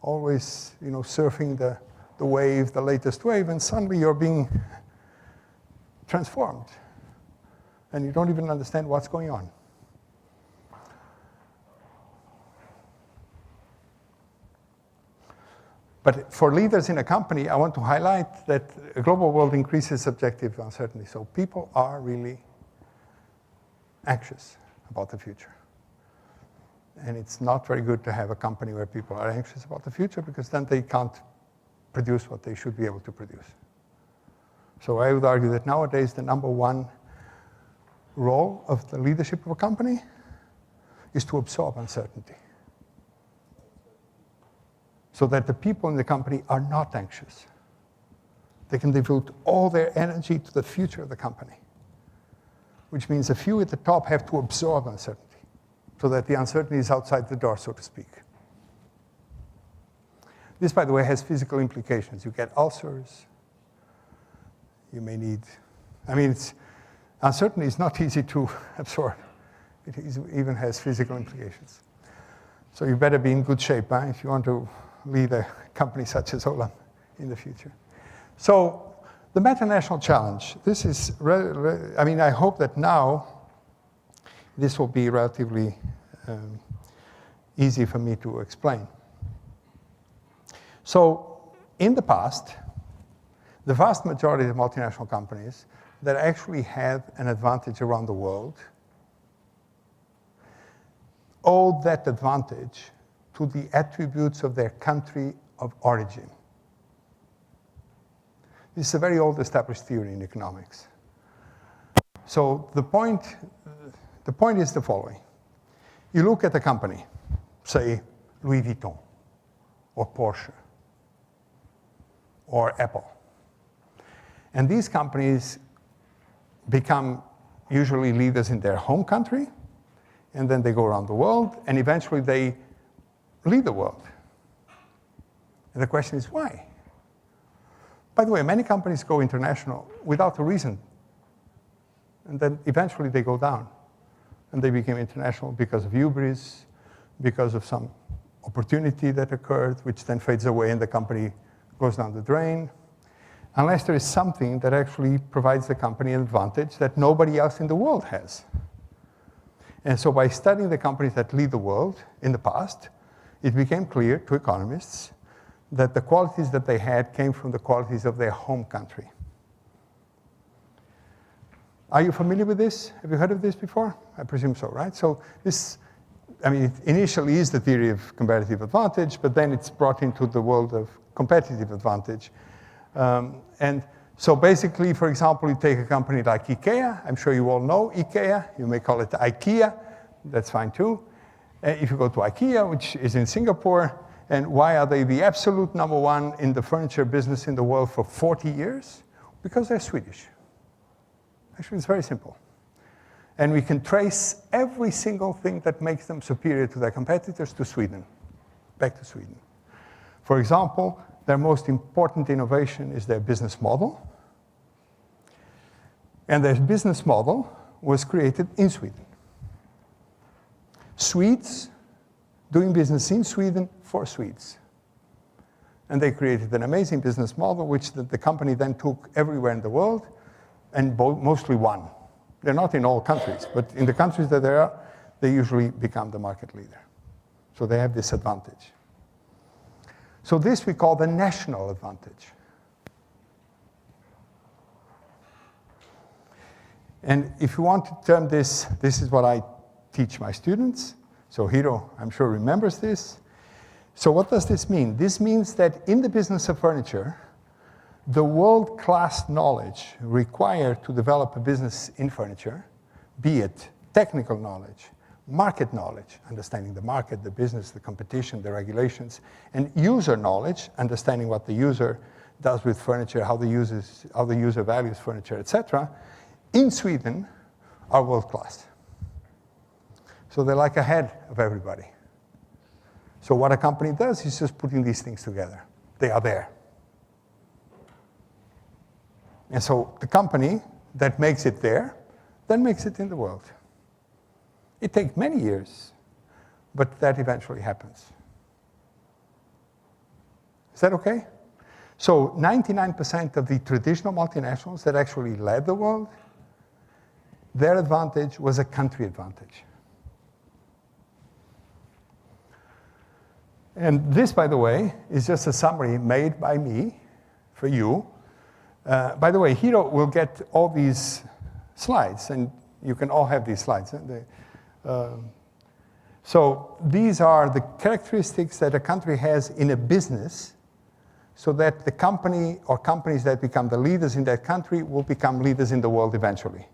always, surfing the wave, the latest wave, and suddenly you're being transformed. And you don't even understand what's going on. But for leaders in a company, I want to highlight that a global world increases subjective uncertainty. So people are really anxious about the future. And it's not very good to have a company where people are anxious about the future, because then they can't produce what they should be able to produce. So I would argue that nowadays the number one role of the leadership of a company is to absorb uncertainty, so that the people in the company are not anxious. They can devote all their energy to the future of the company, which means a few at the top have to absorb uncertainty, so that the uncertainty is outside the door, so to speak. This, by the way, has physical implications. You get ulcers. You may need, uncertainty is not easy to absorb. It even has physical implications. So you better be in good shape if you want to lead a company such as Olam in the future. So the Metanational Challenge, this is, I hope that now this will be relatively easy for me to explain. So in the past, the vast majority of multinational companies that actually had an advantage around the world owed that advantage to the attributes of their country of origin. This is a very old established theory in economics. So the point is the following. You look at a company, say Louis Vuitton, or Porsche, or Apple. And these companies become usually leaders in their home country, and then they go around the world, and eventually they lead the world. And the question is, why? By the way, many companies go international without a reason. And then eventually they go down. And they became international because of hubris, because of some opportunity that occurred, which then fades away and the company goes down the drain. Unless there is something that actually provides the company an advantage that nobody else in the world has. And so by studying the companies that lead the world in the past, it became clear to economists that the qualities that they had came from the qualities of their home country. Are you familiar with this? Have you heard of this before? I presume so, right? So this, I mean, it initially is the theory of comparative advantage, but then it's brought into the world of competitive advantage. And so basically, for example, you take a company like IKEA. I'm sure you all know IKEA. You may call it IKEA. That's fine too. If you go to IKEA, which is in Singapore, and why are they the absolute number one in the furniture business in the world for 40 years? Because they're Swedish. Actually, it's very simple. And we can trace every single thing that makes them superior to their competitors to Sweden, back to Sweden. For example, their most important innovation is their business model. And their business model was created in Sweden. Swedes doing business in Sweden for Swedes. And they created an amazing business model, which the company then took everywhere in the world and mostly won. They're not in all countries, but in the countries that they are, they usually become the market leader. So they have this advantage. So this we call the national advantage. And if you want to term this, this is what I teach my students. So Hiro, I'm sure, remembers this. So what does this mean? This means that in the business of furniture, the world-class knowledge required to develop a business in furniture, be it technical knowledge, market knowledge, understanding the market, the business, the competition, the regulations, and user knowledge, understanding what the user does with furniture, how the user values furniture, etc., in Sweden are world-class. So they're like ahead of everybody. So what a company does is just putting these things together. They are there. And so the company that makes it there, then makes it in the world. It takes many years, but that eventually happens. Is that okay? So 99% of the traditional multinationals that actually led the world, their advantage was a country advantage. And this, by the way, is just a summary made by me for you. By the way, Hiro will get all these slides, and you can all have these slides. So these are the characteristics that a country has in a business so that the company or companies that become the leaders in that country will become leaders in the world eventually.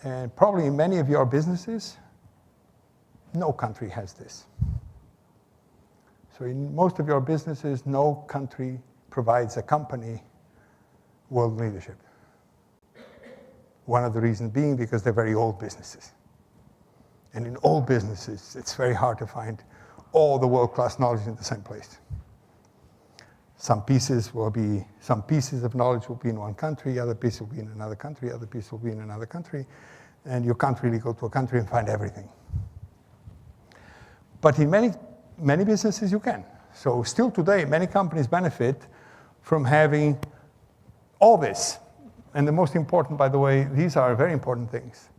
And probably in many of your businesses, no country has this. So in most of your businesses, no country provides a company world leadership. One of the reasons being because they're very old businesses. And in old businesses, it's very hard to find all the world-class knowledge in the same place. Some pieces of knowledge will be in one country, other pieces will be in another country, other pieces will be in another country, and you can't really go to a country and find everything. But in many businesses you can. So still today, many companies benefit from having all this. And the most important, by the way, these are very important things,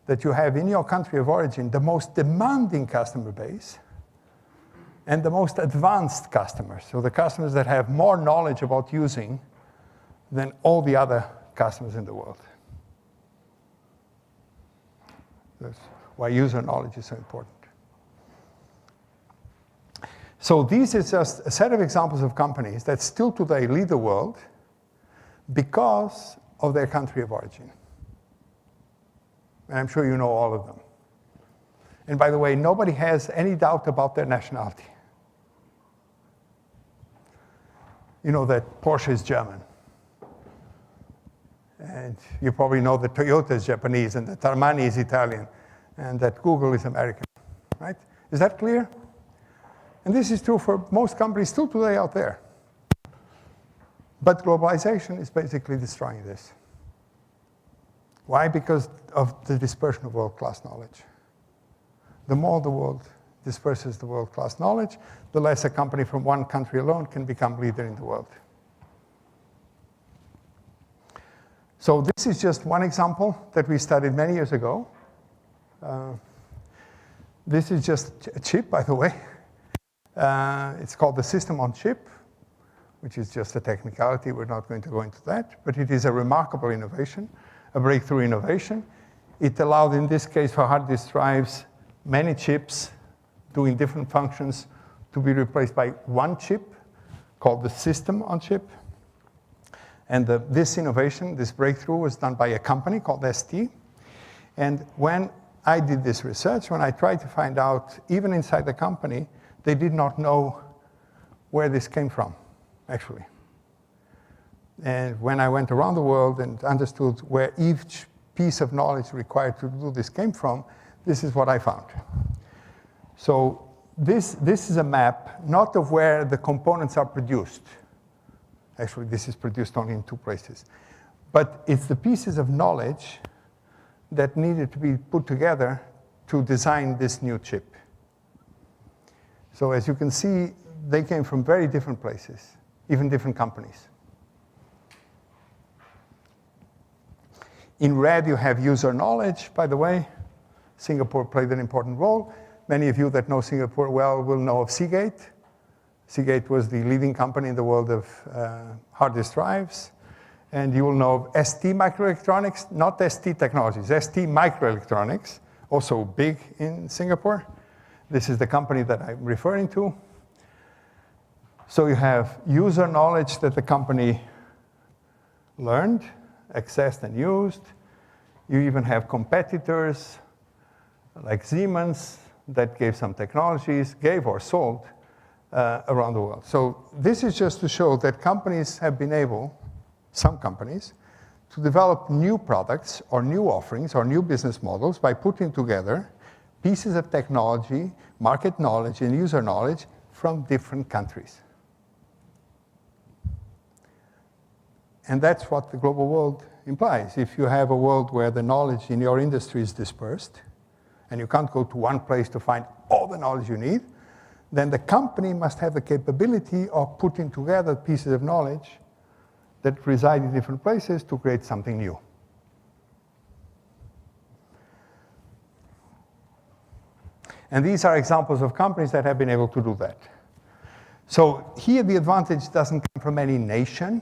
that you have in your country of origin the most demanding customer base and the most advanced customers. So the customers that have more knowledge about using than all the other customers in the world. That's why user knowledge is so important. So this is just a set of examples of companies that still today lead the world because of their country of origin. And I'm sure you know all of them. And by the way, nobody has any doubt about their nationality. You know that Porsche is German. And you probably know that Toyota is Japanese and that Armani is Italian and that Google is American, right? Is that clear? And this is true for most companies still today out there. But globalization is basically destroying this. Why? Because of the dispersion of world-class knowledge. The more the world disperses the world-class knowledge, the less a company from one country alone can become leader in the world. So this is just one example that we studied many years ago. This is just a chip, by the way. It's called the system on chip, which is just a technicality. We're not going to go into that. But it is a remarkable innovation, a breakthrough innovation. It allowed, in this case, for hard disk drives, many chips doing different functions to be replaced by one chip called the system on chip. And this innovation, this breakthrough, was done by a company called ST. And when I did this research, when I tried to find out, even inside the company, they did not know where this came from, actually. And when I went around the world and understood where each piece of knowledge required to do this came from, this is what I found. So this is a map, not of where the components are produced. Actually, this is produced only in 2 places. But it's the pieces of knowledge that needed to be put together to design this new chip. So as you can see, they came from very different places, even different companies. In red, you have user knowledge, by the way. Singapore played an important role. Many of you that know Singapore well will know of Seagate. Seagate was the leading company in the world of hard disk drives. And you will know of ST Microelectronics, not ST Technologies, ST Microelectronics, also big in Singapore. This is the company that I'm referring to. So you have user knowledge that the company learned, accessed, and used. You even have competitors like Siemens that gave some technologies, gave or sold around the world. So this is just to show that companies have been able, some companies, to develop new products or new offerings or new business models by putting together pieces of technology, market knowledge, and user knowledge from different countries. And that's what the global world implies. If you have a world where the knowledge in your industry is dispersed, and you can't go to one place to find all the knowledge you need, then the company must have the capability of putting together pieces of knowledge that reside in different places to create something new. And these are examples of companies that have been able to do that. So here the advantage doesn't come from any nation.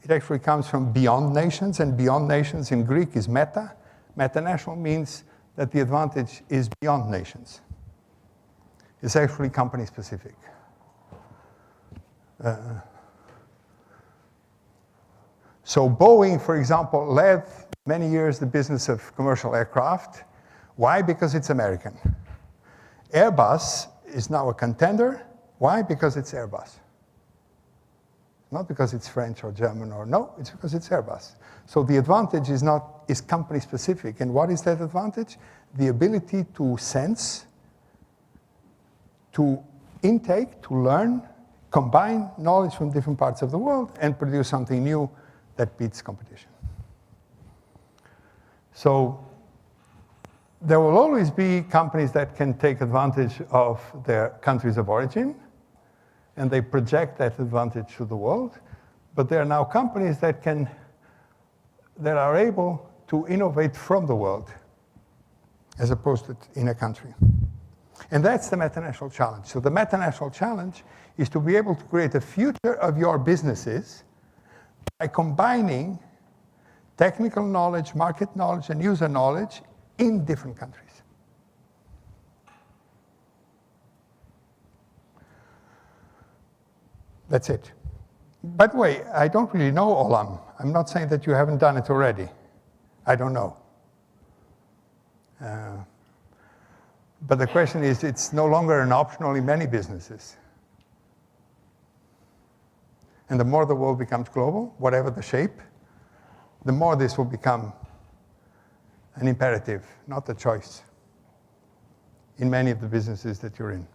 It actually comes from beyond nations, and beyond nations in Greek is meta. Metanational means that the advantage is beyond nations. It's actually company specific. So Boeing, for example, led many years the business of commercial aircraft. Why? Because it's American. Airbus is now a contender. Why? Because it's Airbus. Not because it's French or German or no, it's because it's Airbus. So the advantage is company specific. And what is that advantage? The ability to sense, to intake, to learn, combine knowledge from different parts of the world and produce something new that beats competition. So there will always be companies that can take advantage of their countries of origin, and they project that advantage to the world. But there are now companies that are able to innovate from the world, as opposed to in a country. And that's the metanational challenge. So the metanational challenge is to be able to create a future of your businesses by combining technical knowledge, market knowledge, and user knowledge in different countries. That's it. By the way, I don't really know Olam. I'm not saying that you haven't done it already. I don't know. But the question is, it's no longer an optional in many businesses. And the more the world becomes global, whatever the shape, the more this will become an imperative, not a choice, in many of the businesses that you're in.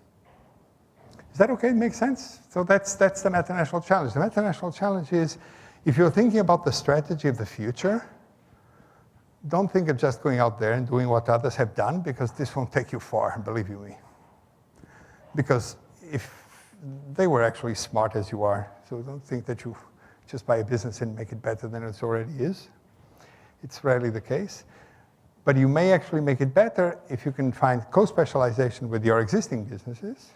Is that okay? It makes sense? So that's the Metanational challenge. The Metanational challenge is, if you're thinking about the strategy of the future, don't think of just going out there and doing what others have done, because this won't take you far, believe you me. Because if they were actually smart as you are, so don't think that you just buy a business and make it better than it already is. It's rarely the case. But you may actually make it better if you can find co-specialization with your existing businesses,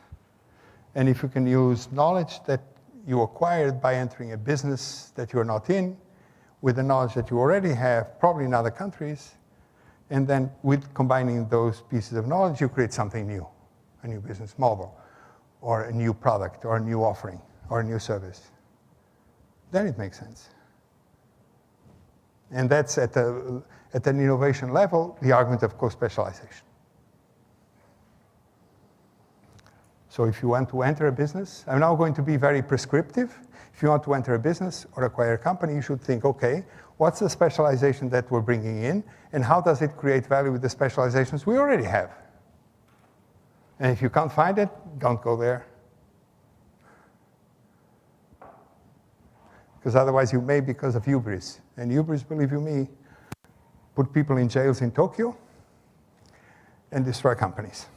and if you can use knowledge that you acquired by entering a business that you're not in, with the knowledge that you already have, probably in other countries, and then with combining those pieces of knowledge, you create something new, a new business model, or a new product, or a new offering, or a new service. Then it makes sense. And that's at an innovation level, the argument of co-specialization. So if you want to enter a business, I'm now going to be very prescriptive. If you want to enter a business or acquire a company, you should think, okay, what's the specialization that we're bringing in, and how does it create value with the specializations we already have? And if you can't find it, don't go there. Because otherwise you may, because of hubris. And hubris, believe you me, put people in jails in Tokyo and destroy companies.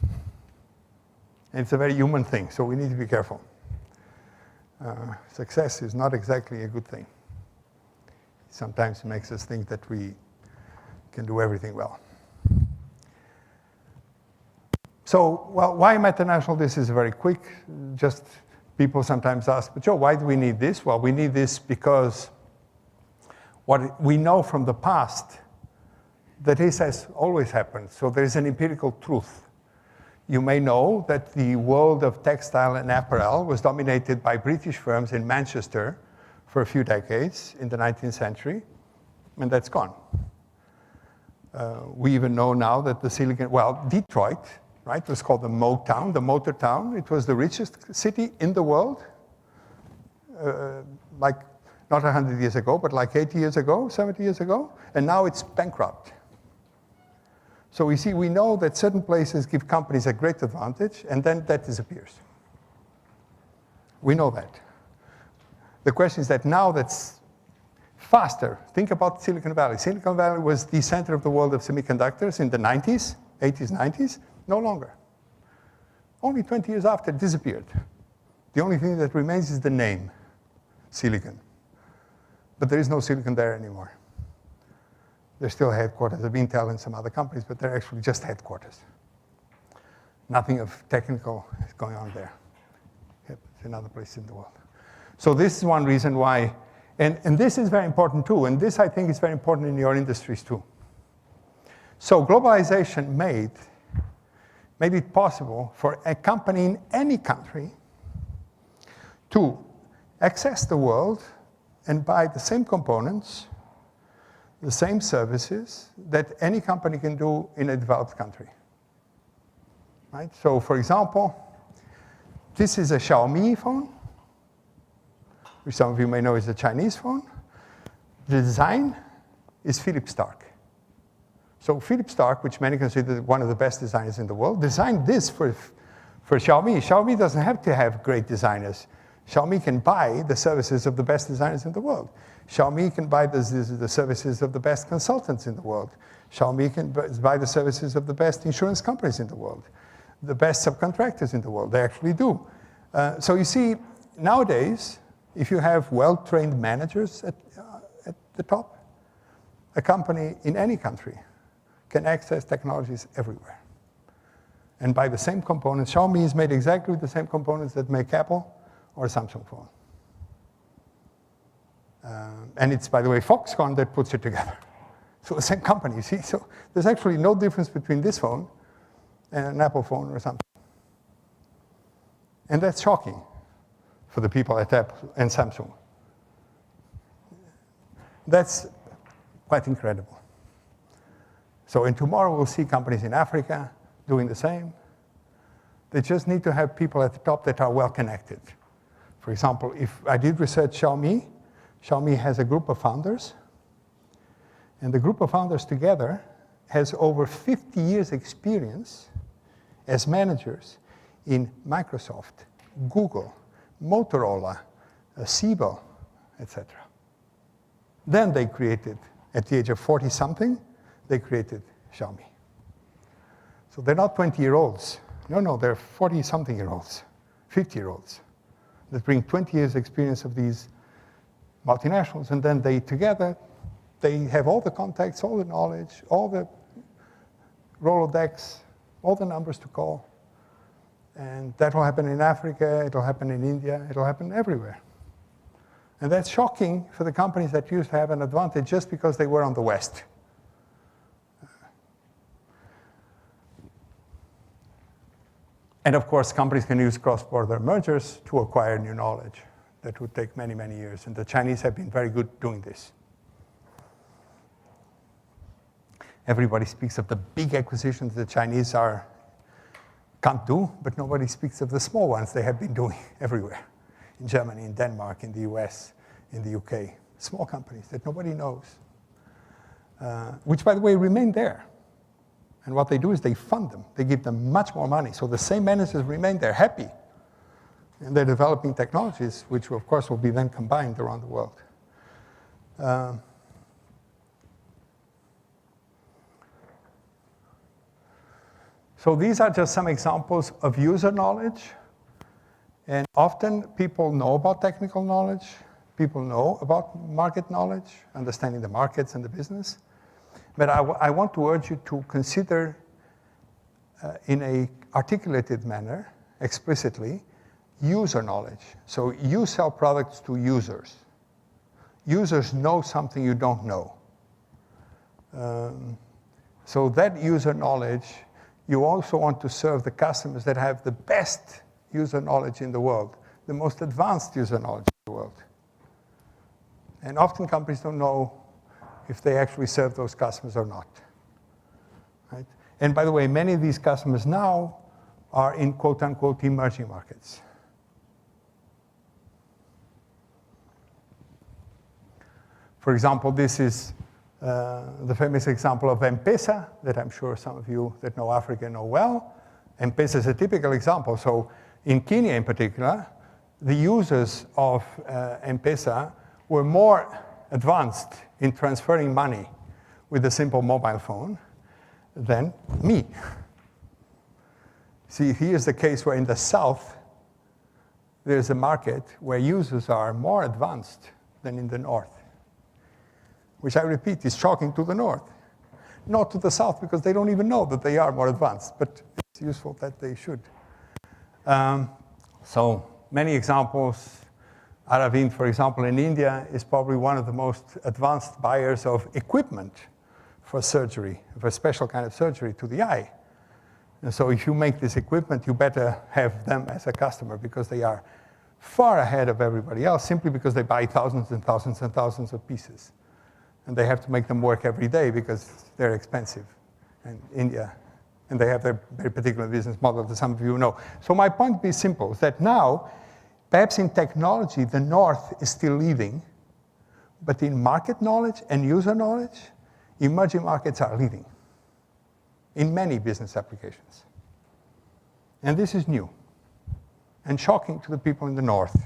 And it's a very human thing, so we need to be careful. Success is not exactly a good thing. Sometimes it makes us think that we can do everything well. So, well, why Metanational? This is very quick. Just people sometimes ask, but Joe, why do we need this? Well, we need this because what we know from the past, that this has always happened. So there is an empirical truth. You may know that the world of textile and apparel was dominated by British firms in Manchester for a few decades in the 19th century, and that's gone. We even know now that Detroit, right, was called the Motown, the Motor Town. It was the richest city in the world, like not 100 years ago, but like 80 years ago, 70 years ago, and now it's bankrupt. So we know that certain places give companies a great advantage, and then that disappears. We know that. The question is that now that's faster. Think about Silicon Valley. Silicon Valley was the center of the world of semiconductors in the 90s, 80s, 90s. No longer. Only 20 years after, it disappeared. The only thing that remains is the name, Silicon. But there is no Silicon there anymore. They're still headquarters of Intel and some other companies, but they're actually just headquarters. Nothing of technical is going on there. It's another place in the world. So this is one reason why, and this is very important too, and this I think is very important in your industries too. So globalization made it possible for a company in any country to access the world and buy the same components, the same services that any company can do in a developed country. Right? So for example, this is a Xiaomi phone, which some of you may know is a Chinese phone. The design is Philip Stark. So Philip Stark, which many consider one of the best designers in the world, designed this for Xiaomi. Xiaomi doesn't have to have great designers. Xiaomi can buy the services of the best designers in the world. Xiaomi can buy the services of the best consultants in the world. Xiaomi can buy the services of the best insurance companies in the world, the best subcontractors in the world. They actually do. So you see, nowadays, if you have well-trained managers at the top, a company in any country can access technologies everywhere and buy the same components. Xiaomi is made exactly with the same components that make Apple or a Samsung phone. And it's, by the way, Foxconn that puts it together. So the same company, you see? So there's actually no difference between this phone and an Apple phone or something. And that's shocking for the people at Apple and Samsung. That's quite incredible. So and tomorrow we'll see companies in Africa doing the same. They just need to have people at the top that are well connected. For example, if I did research Xiaomi, Xiaomi has a group of founders, and the group of founders together has over 50 years experience as managers in Microsoft, Google, Motorola, Siebel, etc. Then they created, at the age of 40-something, they created Xiaomi. So they're not 20-year-olds. No, they're 40-something-year-olds, 50-year-olds that bring 20 years experience of these multinationals, and then they together, they have all the contacts, all the knowledge, all the Rolodex, all the numbers to call. And that will happen in Africa, it'll happen in India, it'll happen everywhere. And that's shocking for the companies that used to have an advantage just because they were on the West. And of course, companies can use cross-border mergers to acquire new knowledge. That would take many, many years. And the Chinese have been very good doing this. Everybody speaks of the big acquisitions the Chinese can't do, but nobody speaks of the small ones they have been doing everywhere. In Germany, in Denmark, in the US, in the UK. Small companies that nobody knows. Which, by the way, remain there. And what they do is they fund them. They give them much more money. So the same managers remain there, happy. And they're developing technologies, which, of course, will be then combined around the world. So these are just some examples of user knowledge. And often people know about technical knowledge. People know about market knowledge, understanding the markets and the business. But I want to urge you to consider in an articulated manner, explicitly, user knowledge. So you sell products to users. Users know something you don't know. So that user knowledge, you also want to serve the customers that have the best user knowledge in the world, the most advanced user knowledge in the world. And often companies don't know if they actually serve those customers or not. Right? And by the way, many of these customers now are in quote-unquote emerging markets. For example, this is the famous example of M-Pesa that I'm sure some of you that know Africa know well. M-Pesa is a typical example. So in Kenya in particular, the users of M-Pesa were more advanced in transferring money with a simple mobile phone than me. See, here's the case where in the South, there's a market where users are more advanced than in the North, which I repeat is shocking to the North, not to the South because they don't even know that they are more advanced, but it's useful that they should. So many examples. Aravind, for example, in India is probably one of the most advanced buyers of equipment for surgery, for a special kind of surgery to the eye. And so if you make this equipment, you better have them as a customer because they are far ahead of everybody else simply because they buy thousands and thousands and thousands of pieces. And they have to make them work every day because they're expensive in India. And they have their very particular business model that some of you know. So my point is simple, is that now, perhaps in technology, the North is still leading, but in market knowledge and user knowledge, emerging markets are leading in many business applications. And this is new and shocking to the people in the North.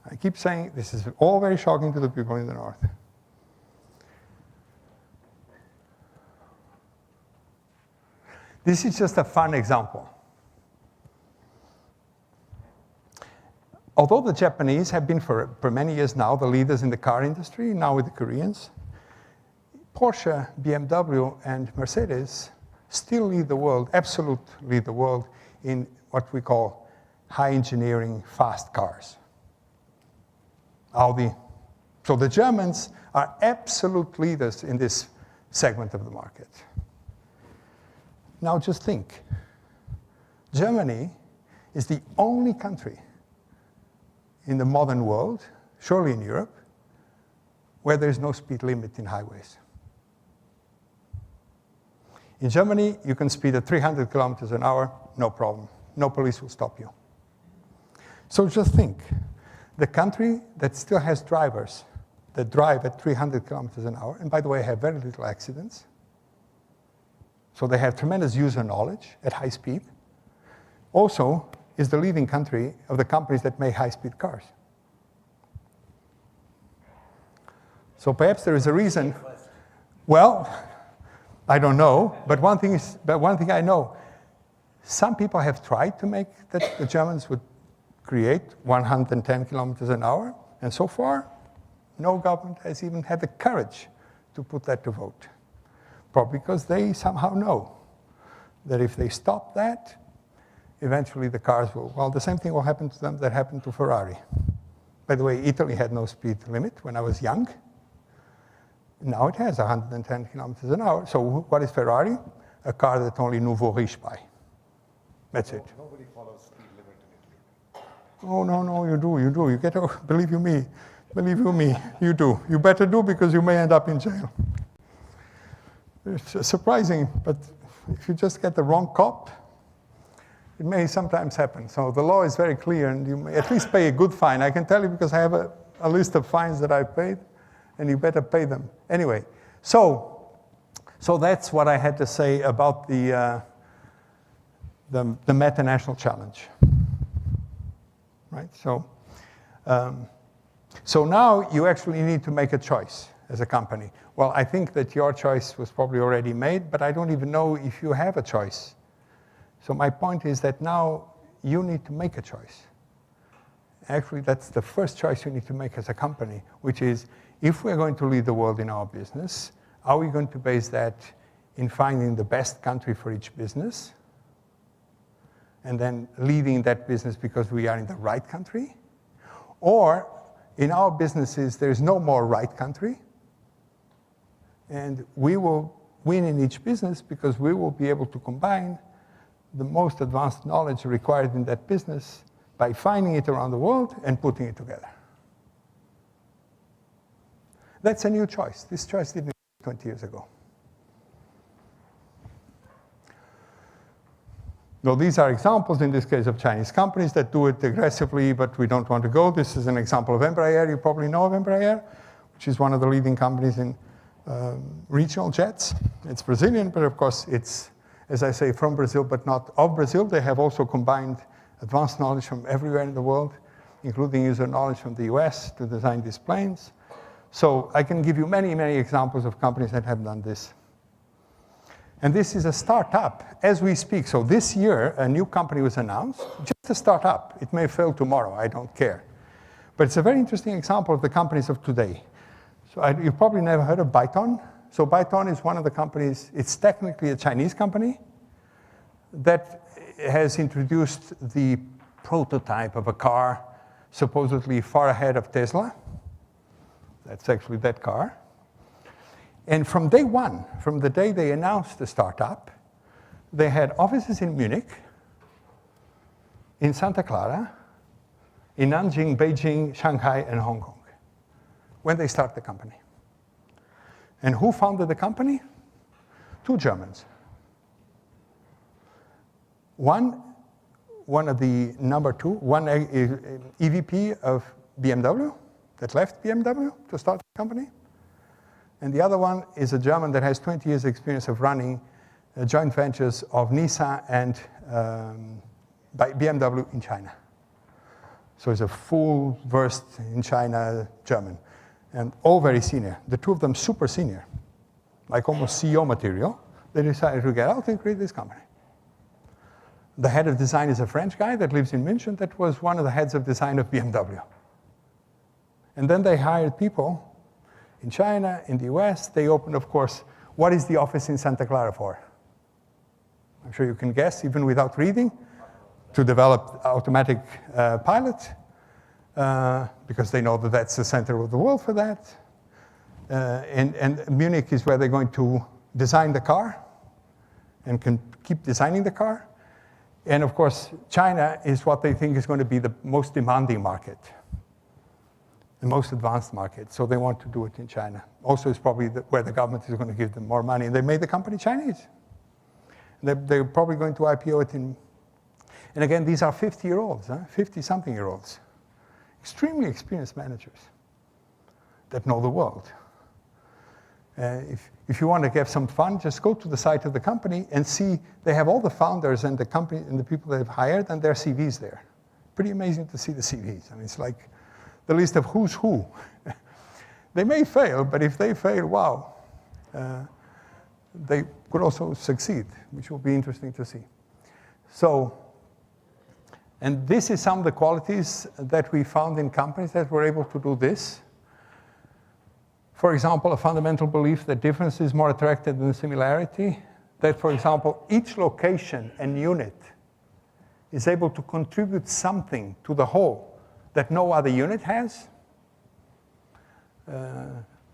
I keep saying this is all very shocking to the people in the North. This is just a fun example. Although the Japanese have been for many years now the leaders in the car industry, now with the Koreans, Porsche, BMW, and Mercedes still lead the world, absolutely lead the world in what we call high engineering fast cars. Audi. So the Germans are absolute leaders in this segment of the market. Now just think, Germany is the only country in the modern world, surely in Europe, where there's no speed limit in highways. In Germany, you can speed at 300 kilometers an hour, no problem. No police will stop you. So just think, the country that still has drivers that drive at 300 kilometers an hour, and by the way, have very little accidents. So they have tremendous user knowledge at high speed. Also, is the leading country of the companies that make high-speed cars. So perhaps there is a reason. Well, I don't know, but one thing I know, some people have tried to make that the Germans would create 110 kilometers an hour, and so far, no government has even had the courage to put that to vote. Probably because they somehow know that if they stop that, eventually the cars will, well, the same thing will happen to them that happened to Ferrari. By the way, Italy had no speed limit when I was young. Now it has 110 kilometers an hour. So what is Ferrari? A car that only nouveau riche buy. That's it. Nobody follows speed limit in Italy. Oh, no, you do. You get, believe you me, you do. You better do because you may end up in jail. It's surprising, but if you just get the wrong cop, it may sometimes happen. So the law is very clear, and you may at least pay a good fine. I can tell you because I have a list of fines that I've paid, and you better pay them. Anyway, so that's what I had to say about the Metanational challenge. Right? So now you actually need to make a choice as a company. Well, I think that your choice was probably already made, but I don't even know if you have a choice. So my point is that now you need to make a choice. Actually, that's the first choice you need to make as a company, which is, if we're going to lead the world in our business, are we going to base that in finding the best country for each business, and then leading that business because we are in the right country? Or in our businesses, there's no more right country, and we will win in each business because we will be able to combine the most advanced knowledge required in that business by finding it around the world and putting it together. That's a new choice. This choice didn't exist 20 years ago. Now, these are examples, in this case, of Chinese companies that do it aggressively, but we don't want to go. This is an example of Embraer. You probably know of Embraer, which is one of the leading companies in regional jets. It's Brazilian, but of course it's, as I say, from Brazil, but not of Brazil. They have also combined advanced knowledge from everywhere in the world, including user knowledge from the US to design these planes. So I can give you many, many examples of companies that have done this. And this is a startup as we speak. So this year, a new company was announced, just a startup. It may fail tomorrow, I don't care. But it's a very interesting example of the companies of today. So you've probably never heard of Byton. So Byton is one of the companies, it's technically a Chinese company that has introduced the prototype of a car supposedly far ahead of Tesla. That's actually that car. And from day one, from the day they announced the startup, they had offices in Munich, in Santa Clara, in Nanjing, Beijing, Shanghai, and Hong Kong, when they started the company. And who founded the company? Two Germans. One of the number two, one EVP of BMW that left BMW to start the company. And the other one is a German that has 20 years experience of running joint ventures of Nissan and by BMW in China. So he's a full versed in China German, and all very senior. The two of them super senior, like almost CEO material. They decided to get out and create this company. The head of design is a French guy that lives in München that was one of the heads of design of BMW. And then they hired people in China, in the US. They opened, of course, what is the office in Santa Clara for? I'm sure you can guess, even without reading, to develop automatic pilot, because they know that that's the center of the world for that. And Munich is where they're going to design the car and can keep designing the car. And of course, China is what they think is going to be the most demanding market, the most advanced market. So they want to do it in China. Also, it's probably where the government is going to give them more money. And they made the company Chinese. They're probably going to IPO it in. And again, these are 50-year-olds, 50-something-year-olds. extremely experienced managers that know the world. If you want to have some fun, just go to the site of the company and see they have all the founders and the company and the people they've hired and their CVs there. Pretty amazing to see the CVs. I mean, it's like the list of who's who. They may fail, but if they fail, wow. They could also succeed, which will be interesting to see. So, and this is some of the qualities that we found in companies that were able to do this. For example, a fundamental belief that difference is more attractive than similarity. That, for example, each location and unit is able to contribute something to the whole that no other unit has.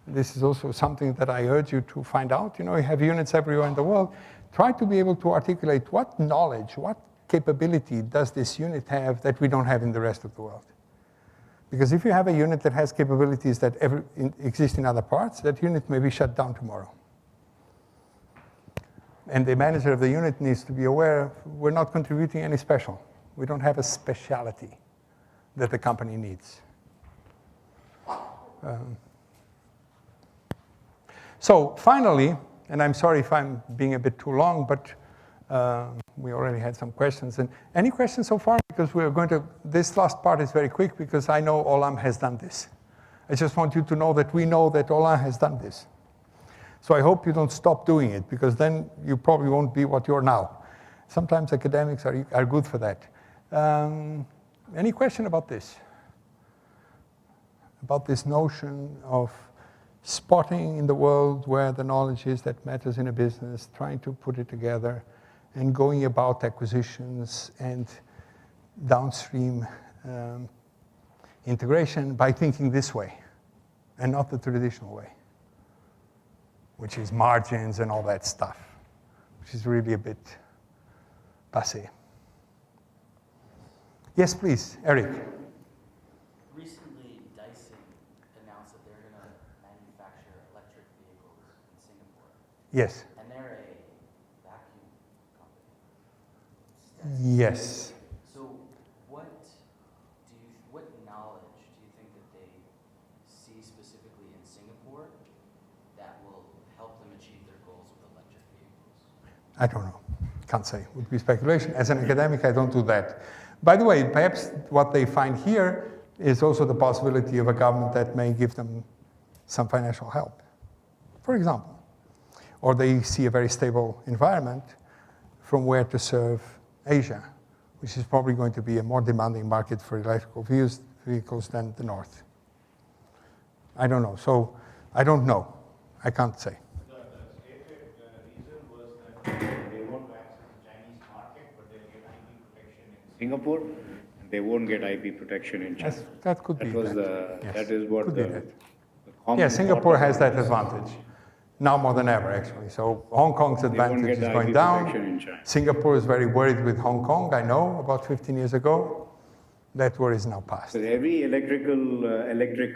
This is also something that I urge you to find out. You know, you have units everywhere in the world. Try to be able to articulate what knowledge, what capability does this unit have that we don't have in the rest of the world. Because if you have a unit that has capabilities that exist in other parts, that unit may be shut down tomorrow. And the manager of the unit needs to be aware we're not contributing any special. We don't have a specialty that the company needs. So finally, and I'm sorry if I'm being a bit too long, but we already had some questions. And any questions so far? Because we're going to, this last part is very quick because I know Olam has done this. I just want you to know that we know that Olam has done this. So I hope you don't stop doing it because then you probably won't be what you're now. Sometimes academics are good for that. Any question about this? About this notion of spotting in the world where the knowledge is that matters in a business, trying to put it together, and going about acquisitions and downstream integration by thinking this way, and not the traditional way, which is margins and all that stuff, which is really a bit passé. Yes, please, Eric. Recently, Dyson announced that they're going to manufacture electric vehicles in Singapore. Yes. And they're a vacuum company. Yes. So what knowledge do you think that they see specifically in Singapore that will help them achieve their goals with electric vehicles? I don't know. Can't say. Would be speculation. As an academic, I don't do that. By the way, perhaps what they find here is also the possibility of a government that may give them some financial help, for example. Or they see a very stable environment from where to serve Asia, which is probably going to be a more demanding market for electrical vehicles than the North. I don't know. So I don't know. I can't say. The stated reason was that they want to access the Chinese market, but they'll get IP protection in Singapore, and they won't get IP protection in China. That could be That is what could be the that. common Yeah, Singapore thought has that advantage. Now more than ever, actually. So Hong Kong's advantage get is the going IP down. protection in China. Singapore is very worried with Hong Kong, I know, about 15 years ago. That worry is now past. So every electric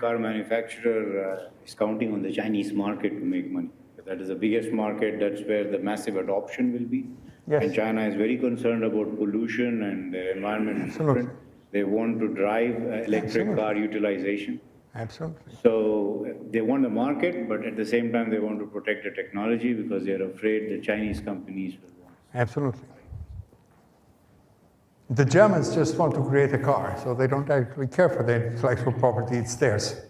car manufacturer is counting on the Chinese market to make money. That is the biggest market. That's where the massive adoption will be. Yes. And China is very concerned about pollution and their environmental footprint. They want to drive electric car utilization. Absolutely. So they want the market, but at the same time, they want to protect the technology because they're afraid the Chinese companies will want. Absolutely. The Germans just want to create a car, so they don't actually care for the intellectual property, it's theirs.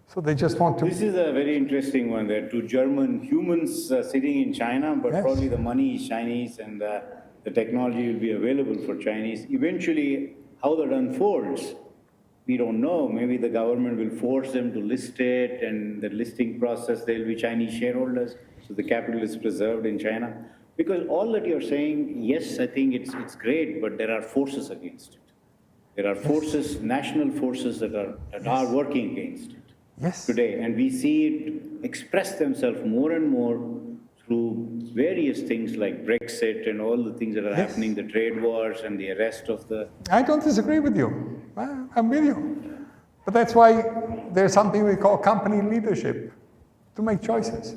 So they just want to... This is a very interesting one. There are two German humans sitting in China, but Yes. probably the money is Chinese and the technology will be available for Chinese. Eventually, how that unfolds, we don't know. Maybe the government will force them to list it, and the listing process, there will be Chinese shareholders, so the capital is preserved in China. Because all that you're saying, yes, I think it's great, but there are forces against it. There are forces, national forces that are working against it. Yes. Today, and we see it express themselves more and more through various things like Brexit and all the things that are happening, the trade wars and the arrest of the... I don't disagree with you. I'm with you. But that's why there's something we call company leadership, to make choices.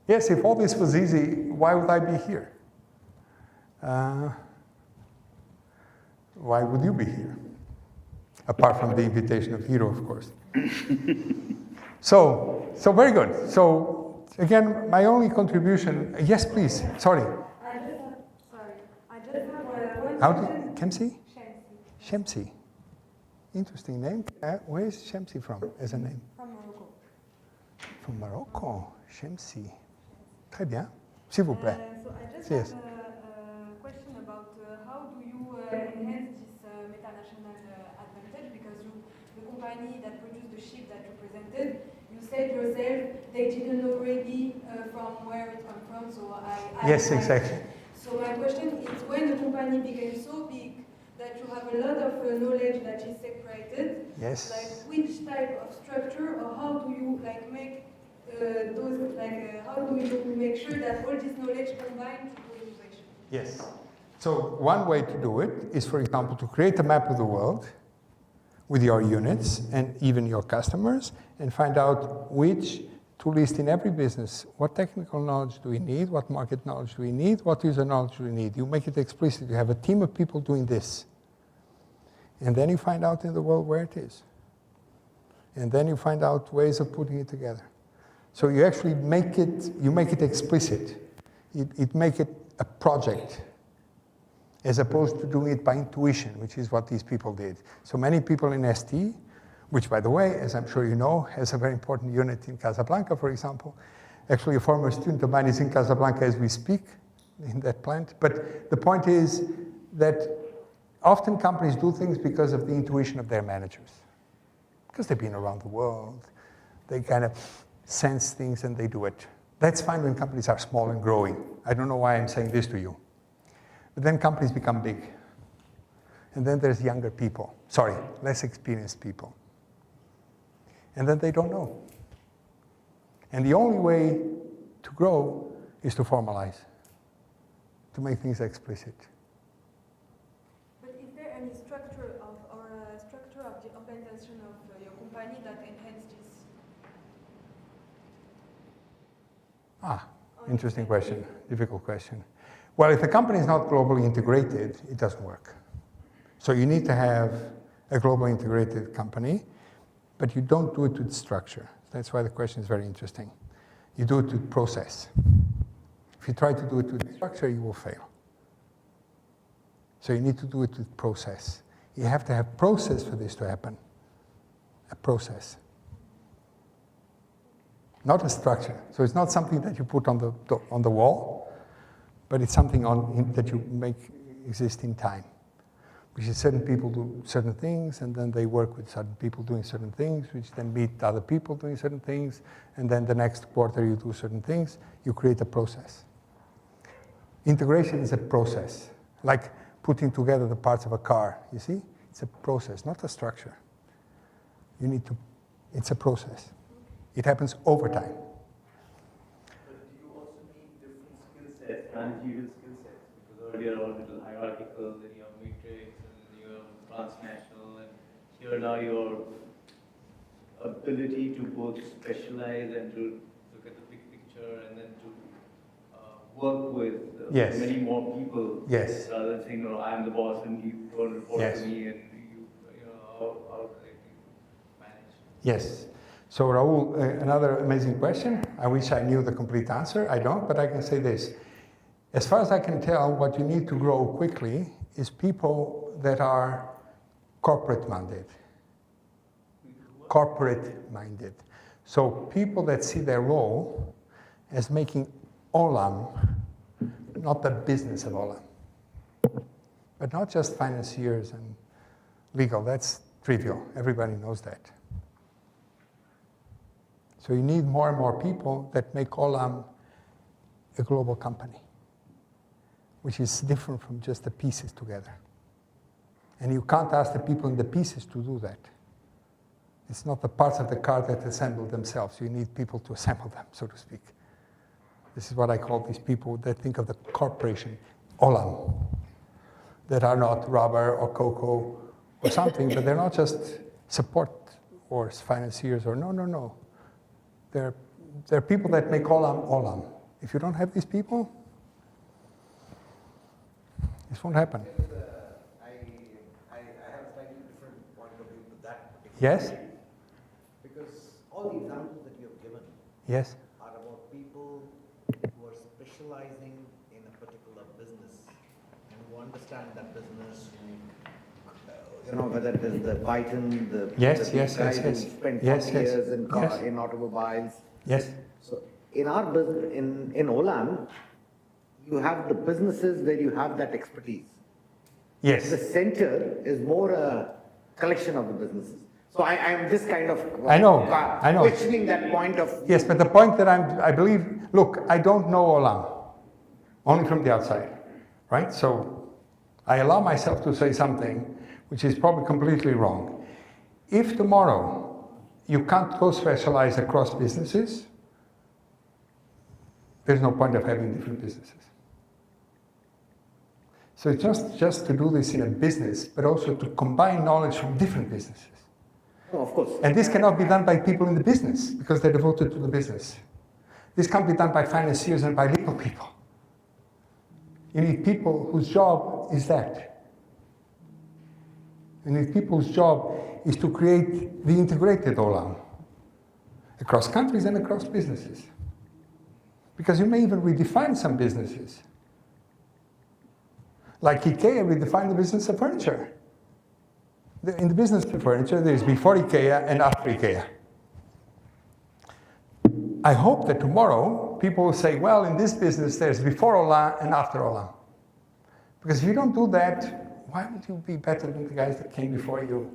Yes, if all this was easy, why would I be here? Why would you be here? apart from the invitation of Hiro, of course. So very good. So again, my only contribution, yes, please, sorry. I just have one How question. do, Kemsi? Shamsi. Shemsi. Interesting name. Where is Shemsi from as a name? From Morocco. From Morocco. Shemsi. Très bien. S'il vous plaît. So I just Yes. have a question about how do you enhance this metanational advantage, because the company that produced the ship that you presented, you said yourself they didn't know really from where it come from. So Yes, exactly. So my question is, when the company became so big that you have a lot of knowledge that is separated, Yes. like which type of structure, or how do you like make those, like how do you make sure that all this knowledge combined to do innovation? Yes. So one way to do it is, for example, to create a map of the world with your units and even your customers, and find out which, to list in every business, what technical knowledge do we need, what market knowledge do we need, what user knowledge do we need. You make it explicit. You have a team of people doing this. And then you find out in the world where it is. And then you find out ways of putting it together. So you actually make it explicit. It make it a project, as opposed to doing it by intuition, which is what these people did. So many people in ST, which, by the way, as I'm sure you know, has a very important unit in Casablanca, for example. Actually, a former student of mine is in Casablanca as we speak, in that plant. But the point is that often companies do things because of the intuition of their managers. Because they've been around the world, they kind of sense things and they do it. That's fine when companies are small and growing. I don't know why I'm saying this to you. But then companies become big. And then there's younger people. Sorry, less experienced people. And then they don't know. And the only way to grow is to formalize, to make things explicit. But is there any structure of, or a structure of the organization of your company that enhance this? Interesting question, difficult question. Well, if the company is not globally integrated, it doesn't work. So you need to have a globally integrated company, but you don't do it with structure. That's why the question is very interesting. You do it with process. If you try to do it with structure, you will fail. So you need to do it with process. You have to have process for this to happen. A process. Not a structure. So it's not something that you put on the wall, but it's something that you make exist in time. Which is certain people do certain things, and then they work with certain people doing certain things, which then meet other people doing certain things, and then the next quarter you do certain things. You create a process. Integration is a process, like putting together the parts of a car, you see? It's a process, not a structure. It's a process. It happens over time. But do you also need different skill sets, managerial skill sets? Because earlier all little hierarchical, then you have matrix, and you have transnational, and here now your ability to both specialize and to look at the big picture and then to work with Yes. many more people. Yes. Rather than saying, no, I'm the boss and you don't report Yes. to me, and how do they manage? Yes. So Raul, another amazing question. I wish I knew the complete answer. I don't, but I can say this. As far as I can tell, what you need to grow quickly is people that are corporate-minded. Corporate-minded. So people that see their role as making Olam, not the business of Olam. But not just financiers and legal. That's trivial. Everybody knows that. So you need more and more people that make Olam a global company, which is different from just the pieces together. And you can't ask the people in the pieces to do that. It's not the parts of the car that assemble themselves. You need people to assemble them, so to speak. This is what I call these people that think of the corporation, Olam, that are not rubber or cocoa or something, but they're not just support or financiers or no. They're people that make Olam Olam. If you don't have these people, this won't happen. I have a slightly different point of view Yes? Because all the examples that you have given Yes? are about people who are specializing in a particular business and who understand that business, whether it is the Python, the Yes, the yes, guys yes, yes. who spent 40 Yes, yes. years in, Yes. in automobiles. Yes? So in our business, in Olam, you have the businesses where you have that expertise. The Yes. center is more a collection of the businesses. So I am just kind of I know. questioning that point of view. Yes, but the point that I believe, look, I don't know Olam, only from the outside, right? So I allow myself to say something which is probably completely wrong. If tomorrow you can't co-specialize across businesses, there's no point of having different businesses. So it's not just to do this in a business, but also to combine knowledge from different businesses. Oh, of course. And this cannot be done by people in the business because they're devoted to the business. This can't be done by financiers and by legal people. You need people whose job is that. You need people whose job is to create the integrated Olam across countries and across businesses. Because you may even redefine some businesses. Like IKEA redefined the business of furniture. In the business of furniture, there's before IKEA and after IKEA. I hope that tomorrow people will say, well, in this business, there's before Olam and after Olam. Because if you don't do that, why would you be better than the guys that came before you?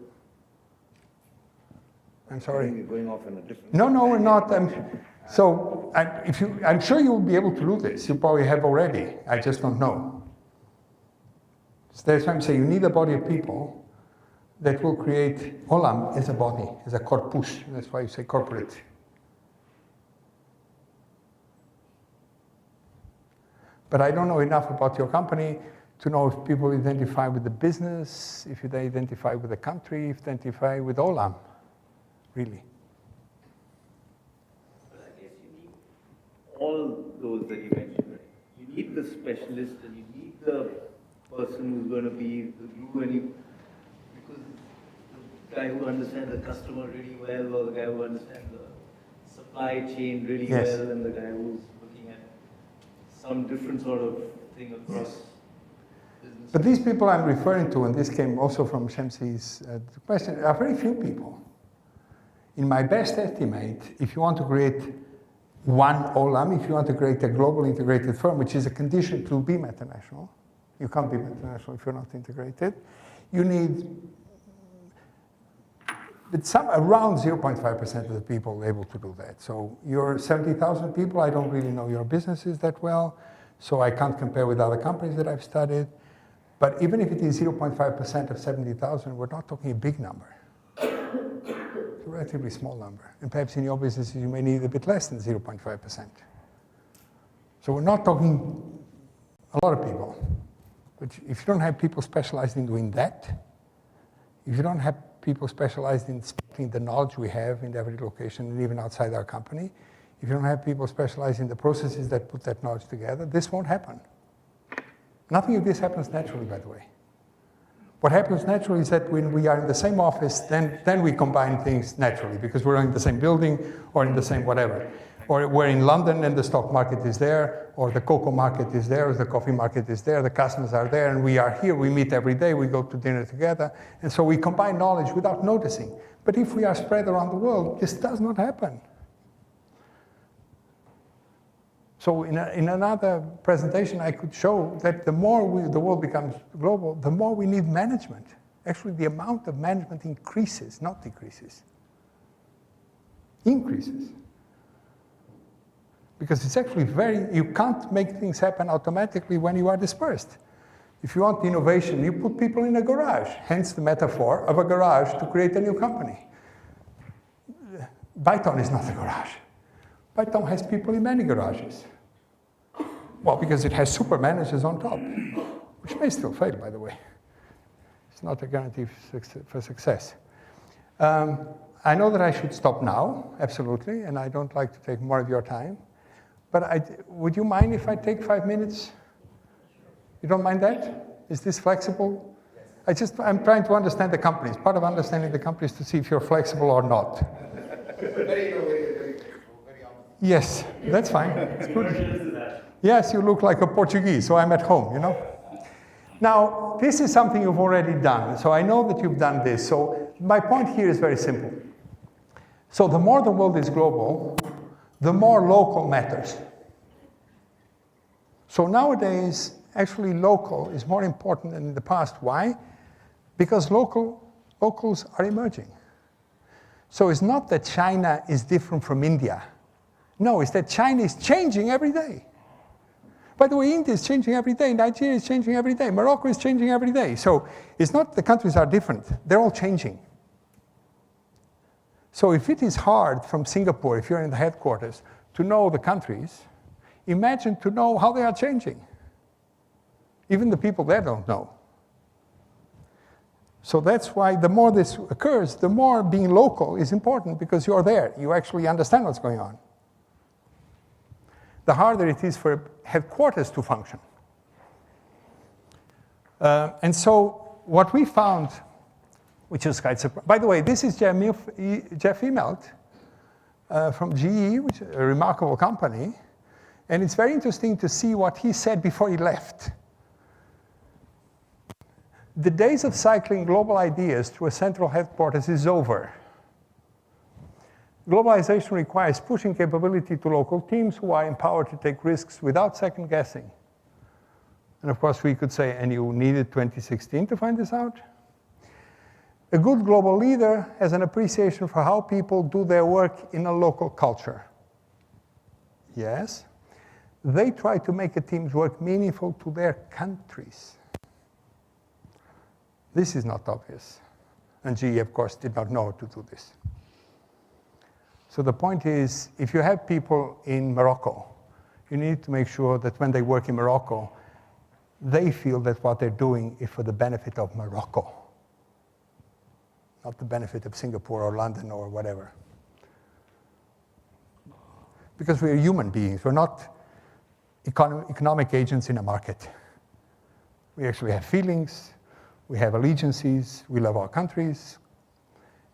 I'm sorry. We're going off in a different. No, we're not. I'm sure you will be able to do this. You probably have already. I just don't know. So that's why I'm saying you need a body of people that will create Olam as a body, as a corpus. That's why you say corporate. But I don't know enough about your company to know if people identify with the business, if they identify with the country, if they identify with Olam, really. But I guess you need all those that you mentioned, right? You need the specialist and you need the person who's going to be the glue and you, because the guy who understands the customer really well or the guy who understands the supply chain really Yes. well and the guy who's looking at some different sort of thing across business. But these people I'm referring to, and this came also from Shamsi's question, are very few people. In my best estimate, if you want to create one Olam, if you want to create a global integrated firm, which is a condition to be Metanational, you can't be Metanational if you're not integrated, you need around 0.5% of the people able to do that. So you're 70,000 people, I don't really know your businesses that well, so I can't compare with other companies that I've studied. But even if it is 0.5% of 70,000, we're not talking a big number. It's a relatively small number. And perhaps in your businesses, you may need a bit less than 0.5%. So we're not talking a lot of people. But if you don't have people specialized in doing that, if you don't have people specialized in splitting the knowledge we have in every location and even outside our company, if you don't have people specialized in the processes that put that knowledge together, this won't happen. Nothing of this happens naturally, by the way. What happens naturally is that when we are in the same office, then we combine things naturally because we're in the same building or in the same whatever. Or we're in London and the stock market is there, or the cocoa market is there, or the coffee market is there, the customers are there, and we are here, we meet every day, we go to dinner together, and so we combine knowledge without noticing. But if we are spread around the world, this does not happen. So in another presentation, I could show that the more the world becomes global, the more we need management. Actually, the amount of management increases, not decreases. Increases. Because it's actually you can't make things happen automatically when you are dispersed. If you want innovation, you put people in a garage, hence the metaphor of a garage to create a new company. Byton is not a garage. Byton has people in many garages. Well, because it has super managers on top, which may still fail, by the way. It's not a guarantee for success. I know that I should stop now, absolutely, and I don't like to take more of your time. But would you mind if I take 5 minutes? You don't mind that? Is this flexible? I'm trying to understand the companies. Part of understanding the companies to see if you're flexible or not. Very honest. Yes, that's fine. It's good. Yes, you look like a Portuguese, so I'm at home, you know. Now, this is something you've already done, so I know that you've done this. So my point here is very simple. So the more the world is global, the more local matters. So nowadays, actually local is more important than in the past. Why? Because locals are emerging. So it's not that China is different from India. No, it's that China is changing every day. By the way, India is changing every day, Nigeria is changing every day, Morocco is changing every day. So it's not the countries are different, they're all changing. So if it is hard from Singapore, if you're in the headquarters, to know the countries, imagine to know how they are changing. Even the people there don't know. So that's why the more this occurs, the more being local is important because you're there. You actually understand what's going on. The harder it is for headquarters to function. And so what we found, which is quite surprising. By the way, this is Jeff Immelt from GE, which is a remarkable company. And it's very interesting to see what he said before he left. The days of cycling global ideas through a central headquarters is over. Globalization requires pushing capability to local teams who are empowered to take risks without second guessing. And of course, we could say, and you needed 2016 to find this out? A good global leader has an appreciation for how people do their work in a local culture. Yes. They try to make a team's work meaningful to their countries. This is not obvious. And GE, of course, did not know how to do this. So the point is, if you have people in Morocco, you need to make sure that when they work in Morocco, they feel that what they're doing is for the benefit of Morocco, not the benefit of Singapore or London or whatever. Because we're human beings. We're not economic agents in a market. We actually have feelings. We have allegiances. We love our countries.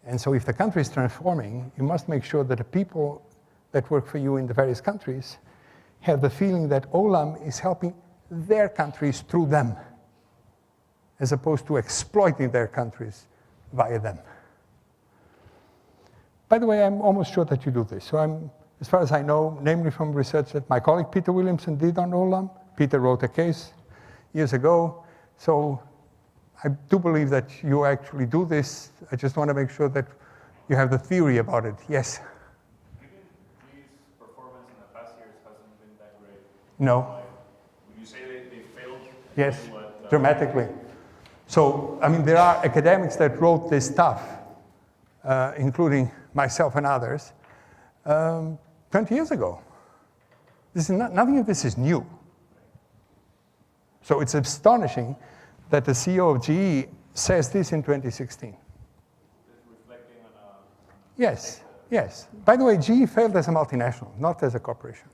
And so if the country is transforming, you must make sure that the people that work for you in the various countries have the feeling that Olam is helping their countries through them, as opposed to exploiting their countries via them. By the way, I'm almost sure that you do this. So as far as I know, namely from research that my colleague Peter Williamson did on Olam. Peter wrote a case years ago. So I do believe that you actually do this. I just want to make sure that you have the theory about it. Yes? Given GE's performance in the past years hasn't been that great. No. Would you say they failed? Yes, dramatically. So, I mean, there are academics that wrote this stuff, including myself and others, 20 years ago. This is nothing of this is new. So it's astonishing that the CEO of GE says this in 2016. Reflecting on Yes, yes. By the way, GE failed as a multinational, not as a corporation.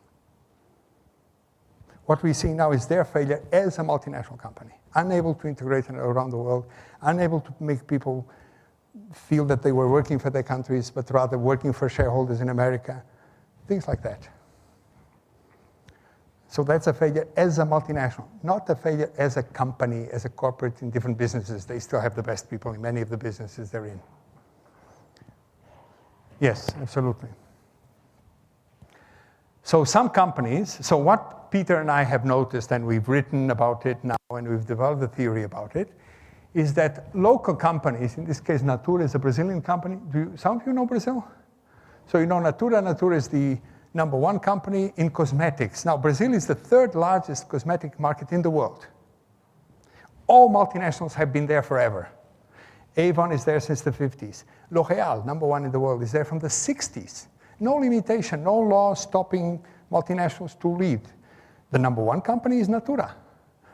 What we see now is their failure as a multinational company, unable to integrate around the world, unable to make people feel that they were working for their countries, but rather working for shareholders in America, things like that. So that's a failure as a multinational, not a failure as a company, as a corporate in different businesses. They still have the best people in many of the businesses they're in. Yes, absolutely. So some companies, so what Peter and I have noticed, and we've written about it now, and we've developed a theory about it, is that local companies, in this case Natura is a Brazilian company. Some of you know Brazil? So you know Natura. Natura is the #1 company in cosmetics. Now, Brazil is the 3rd largest cosmetic market in the world. All multinationals have been there forever. Avon is there since the 50s. L'Oréal, #1 in the world, is there from the 60s. No limitation, no law stopping multinationals to lead. The #1 company is Natura,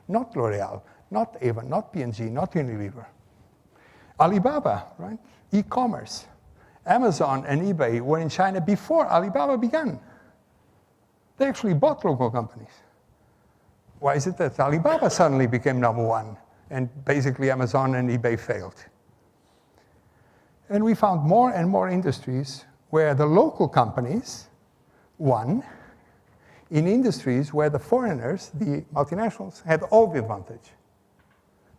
not L'Oréal, not Avon, not P&G, not Unilever. Alibaba, right? E-commerce. Amazon and eBay were in China before Alibaba began. They actually bought local companies. Why is it that Alibaba suddenly became #1 and basically Amazon and eBay failed. And we found more and more industries where the local companies won in industries where the foreigners, the multinationals, had all the advantage.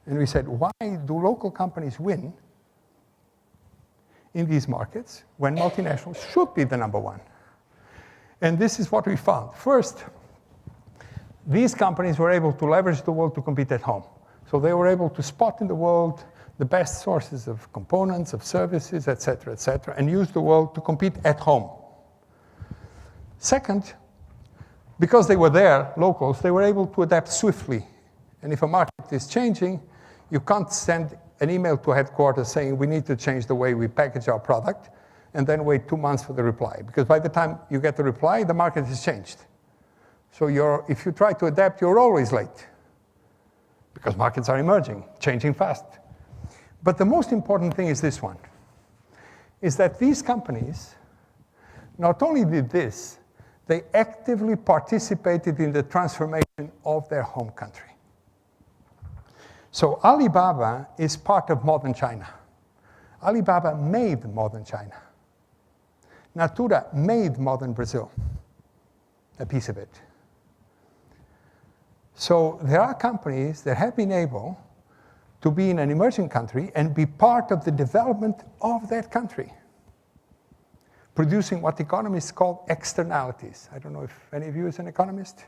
And we said, why do local companies win in these markets when multinationals should be the number one? And this is what we found. First, these companies were able to leverage the world to compete at home. So they were able to spot in the world the best sources of components, of services, et cetera, and use the world to compete at home. Second, because they were there, locals, they were able to adapt swiftly. And if a market is changing, you can't send an email to headquarters saying we need to change the way we package our product and then wait 2 months for the reply. Because by the time you get the reply, the market has changed. So if you try to adapt, you're always late. Because markets are emerging, changing fast. But the most important thing is this one, is that these companies not only did this, they actively participated in the transformation of their home country. So Alibaba is part of modern China. Alibaba made modern China. Natura made modern Brazil, a piece of it. So there are companies that have been able to be in an emerging country and be part of the development of that country, producing what economists call externalities. I don't know if any of you is an economist.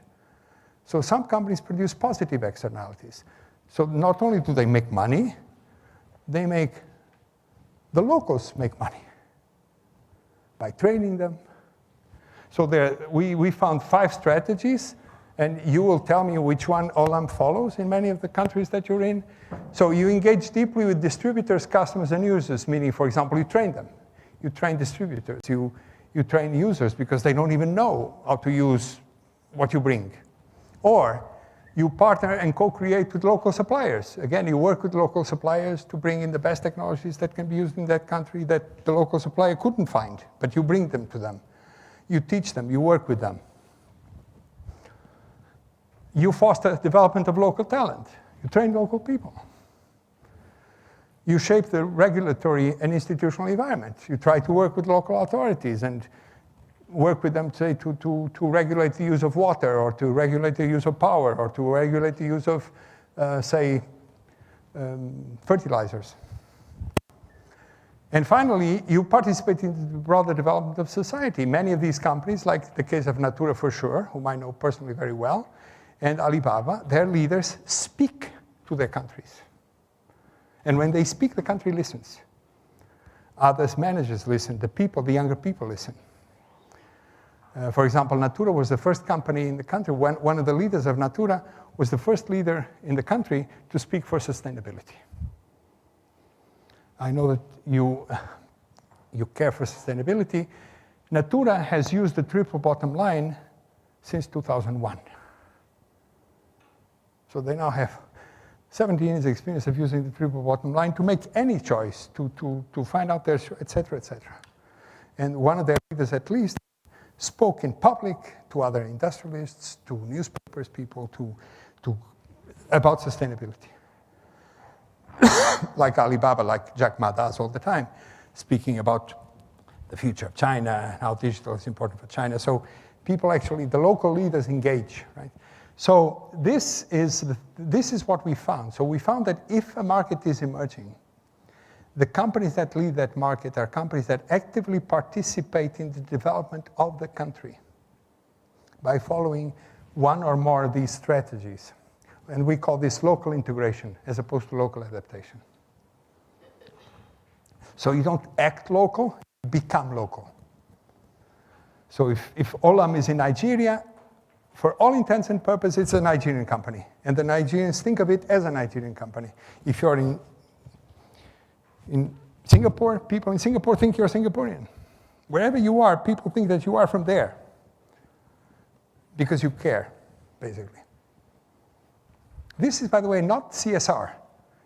So some companies produce positive externalities. So not only do they make money, the locals make money by training them. So we found 5 strategies. And you will tell me which one Olam follows in many of the countries that you're in. So you engage deeply with distributors, customers, and users, meaning, for example, you train them. You train distributors. You train users because they don't even know how to use what you bring. Or you partner and co-create with local suppliers. Again, you work with local suppliers to bring in the best technologies that can be used in that country that the local supplier couldn't find, but you bring them to them. You teach them, you work with them. You foster development of local talent. You train local people. You shape the regulatory and institutional environment. You try to work with local authorities and work with them, say, to regulate the use of water or to regulate the use of power or to regulate the use of, fertilizers. And finally, you participate in the broader development of society. Many of these companies, like the case of Natura for sure, whom I know personally very well, and Alibaba, their leaders speak to their countries. And when they speak, the country listens. Others, managers listen. The people, the younger people listen. For example, Natura was the first company in the country. One of the leaders of Natura was the first leader in the country to speak for sustainability. I know that you care for sustainability. Natura has used the triple bottom line since 2001. So they now have 17 years experience of using the triple bottom line to make any choice, to find out their, et cetera, et cetera. And one of their leaders, at least, spoke in public to other industrialists, to newspapers people, about sustainability. Like Alibaba, like Jack Ma does all the time, speaking about the future of China and how digital is important for China. So people actually, the local leaders engage, right? So this is what we found. So we found that if a market is emerging, the companies that lead that market are companies that actively participate in the development of the country by following one or more of these strategies. And we call this local integration as opposed to local adaptation. So you don't act local, you become local. So if Olam is in Nigeria, for all intents and purposes, it's a Nigerian company. And the Nigerians think of it as a Nigerian company. If you're in Singapore, people in Singapore think you're Singaporean. Wherever you are, people think that you are from there. Because you care, basically. This is, by the way, not CSR.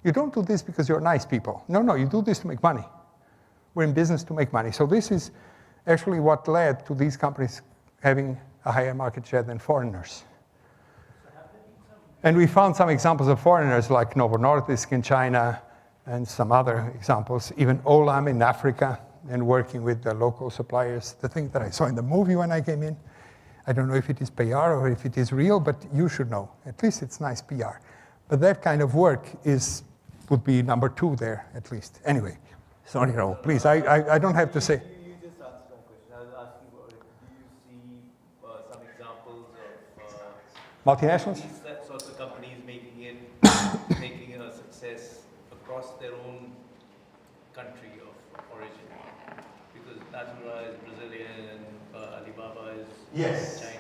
You don't do this because you're nice people. No, you do this to make money. We're in business to make money. So this is actually what led to these companies having a higher market share than foreigners. So have there been some And we found some examples of foreigners like Novo Nordisk in China and some other examples, even Olam in Africa, and working with the local suppliers. The thing that I saw in the movie when I came in, I don't know if it is PR or if it is real, but you should know. At least it's nice PR. But that kind of work would be number 2 there, at least. Anyway, sorry, Raul, please, I don't have to say. You just answered my question. I was asking about, do you see some examples of Multinationals? these sorts of companies making a success across their own country of origin? Because Natura is Brazilian, Alibaba is Chinese.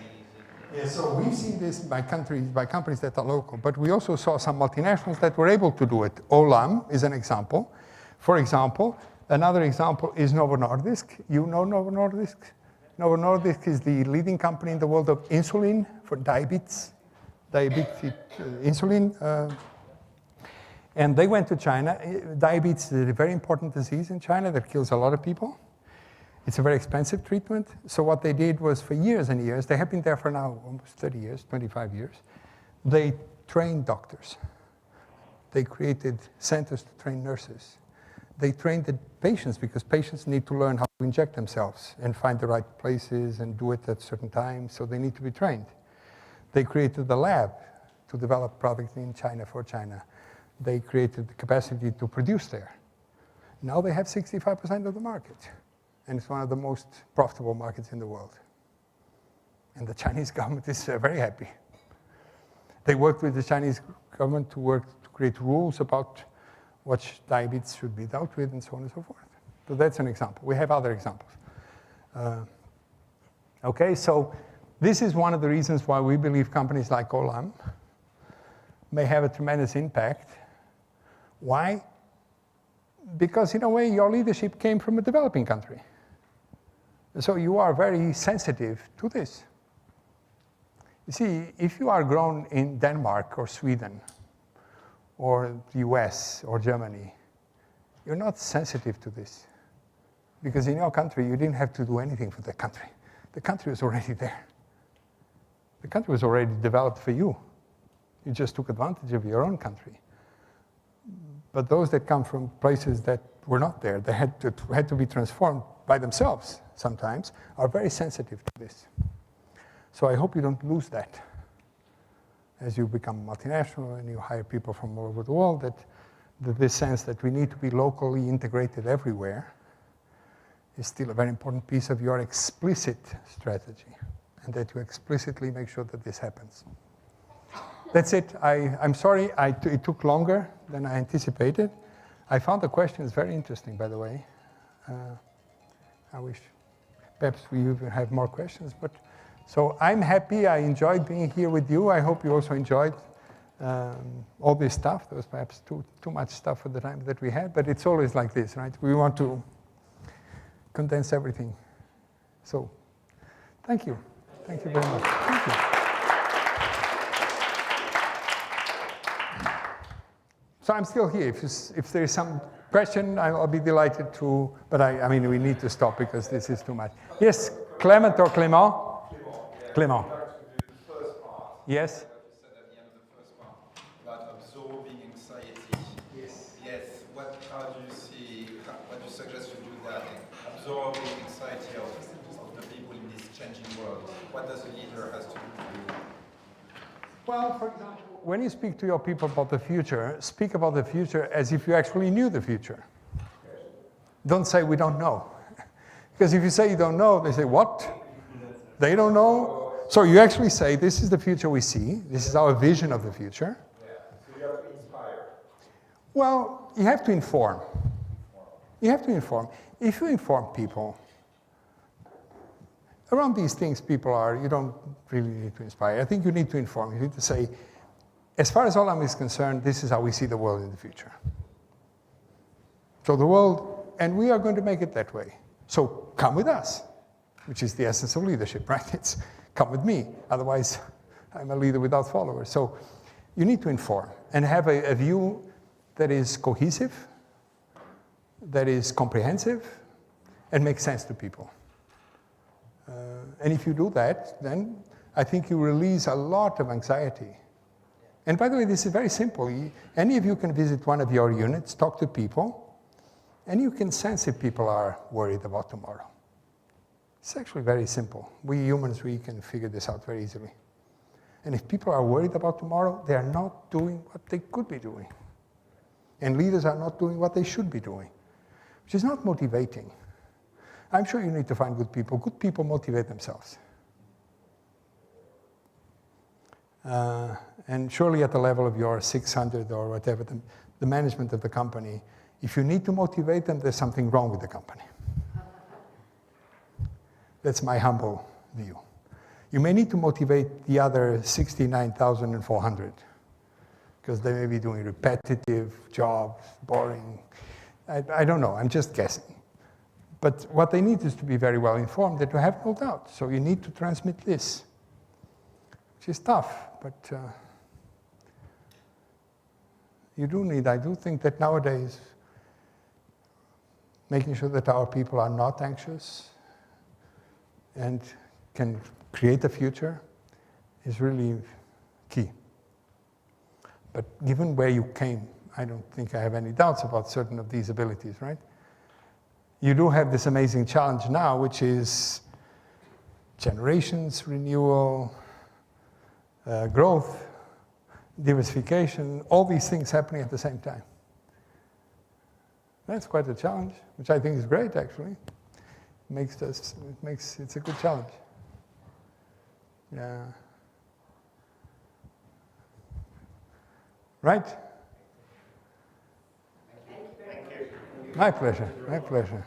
Yeah, so we've seen this by companies that are local, but we also saw some multinationals that were able to do it. Olam is an example. For example, another example is Novo Nordisk. You know Novo Nordisk? Novo Nordisk is the leading company in the world of insulin for diabetes, insulin. And they went to China. Diabetes is a very important disease in China that kills a lot of people. It's a very expensive treatment. So what they did was for years and years, they have been there for now almost 30 years, 25 years, they trained doctors. They created centers to train nurses. They trained the patients because patients need to learn how to inject themselves and find the right places and do it at certain times, so they need to be trained. They created the lab to develop products in China for China. They created the capacity to produce there. Now they have 65% of the market. And it's one of the most profitable markets in the world. And the Chinese government is very happy. They worked with the Chinese government to create rules about what diabetes should be dealt with and so on and so forth. So that's an example. We have other examples. Okay, so this is one of the reasons why we believe companies like Olam may have a tremendous impact. Why? Because in a way, your leadership came from a developing country. So you are very sensitive to this. You see, if you are grown in Denmark or Sweden or the US or Germany, you're not sensitive to this. Because in your country, you didn't have to do anything for the country. The country was already there. The country was already developed for you. You just took advantage of your own country. But those that come from places that were not there, they had to be transformed by themselves sometimes, are very sensitive to this. So I hope you don't lose that. As you become multinational and you hire people from all over the world, that this sense that we need to be locally integrated everywhere is still a very important piece of your explicit strategy, and that you explicitly make sure that this happens. That's it. I'm sorry it took longer than I anticipated. I found the questions very interesting, by the way. I wish perhaps we even have more questions. But so I'm happy. I enjoyed being here with you. I hope you also enjoyed all this stuff. There was perhaps too much stuff for the time that we had, but it's always like this, right? We want to condense everything. So thank you. Thank you very much. Thank you. So I'm still here. If there is some question, I'll be delighted to, but I mean, we need to stop because this is too much. Yes, Clement or Clément? Clément. Yes? What you said at the end of the first part about absorbing anxiety. Yes. Yes. How do you see, what do you suggest you do that? Absorbing anxiety of the people in this changing world. What does a leader has to do? Well, for example, when you speak to your people about the future, speak about the future as if you actually knew the future. Don't say we don't know. Because if you say you don't know, they say, what? They don't know? So you actually say, this is the future we see. This is our vision of the future. Yeah. So you have to inspire. Well, you have to inform. You have to inform. If you inform people, around these things you don't really need to inspire. I think you need to inform. You need to say, as far as Olam is concerned, this is how we see the world in the future. So the world, and we are going to make it that way. So come with us, which is the essence of leadership, right? It's come with me. Otherwise, I'm a leader without followers. So you need to inform and have a view that is cohesive, that is comprehensive, and makes sense to people. And if you do that, then I think you release a lot of anxiety And by the way, this is very simple. Any of you can visit one of your units, talk to people, and you can sense if people are worried about tomorrow. It's actually very simple. We humans, we can figure this out very easily. And if people are worried about tomorrow, they are not doing what they could be doing. And leaders are not doing what they should be doing, which is not motivating. I'm sure you need to find good people. Good people motivate themselves. And surely at the level of your 600 or whatever, the management of the company, if you need to motivate them, there's something wrong with the company. That's my humble view. You may need to motivate the other 69,400 because they may be doing repetitive jobs, boring. I don't know, I'm just guessing. But what they need is to be very well informed, that you have no doubt. So you need to transmit this, which is tough, but you do need, I do think that nowadays, making sure that our people are not anxious and can create a future is really key. But given where you came, I don't think I have any doubts about certain of these abilities, right? You do have this amazing challenge now, which is generations renewal, growth, diversification, all these things happening at the same time. That's quite a challenge, which I think is great, actually. It's a good challenge. Yeah. Right? Thank you. My pleasure, my pleasure.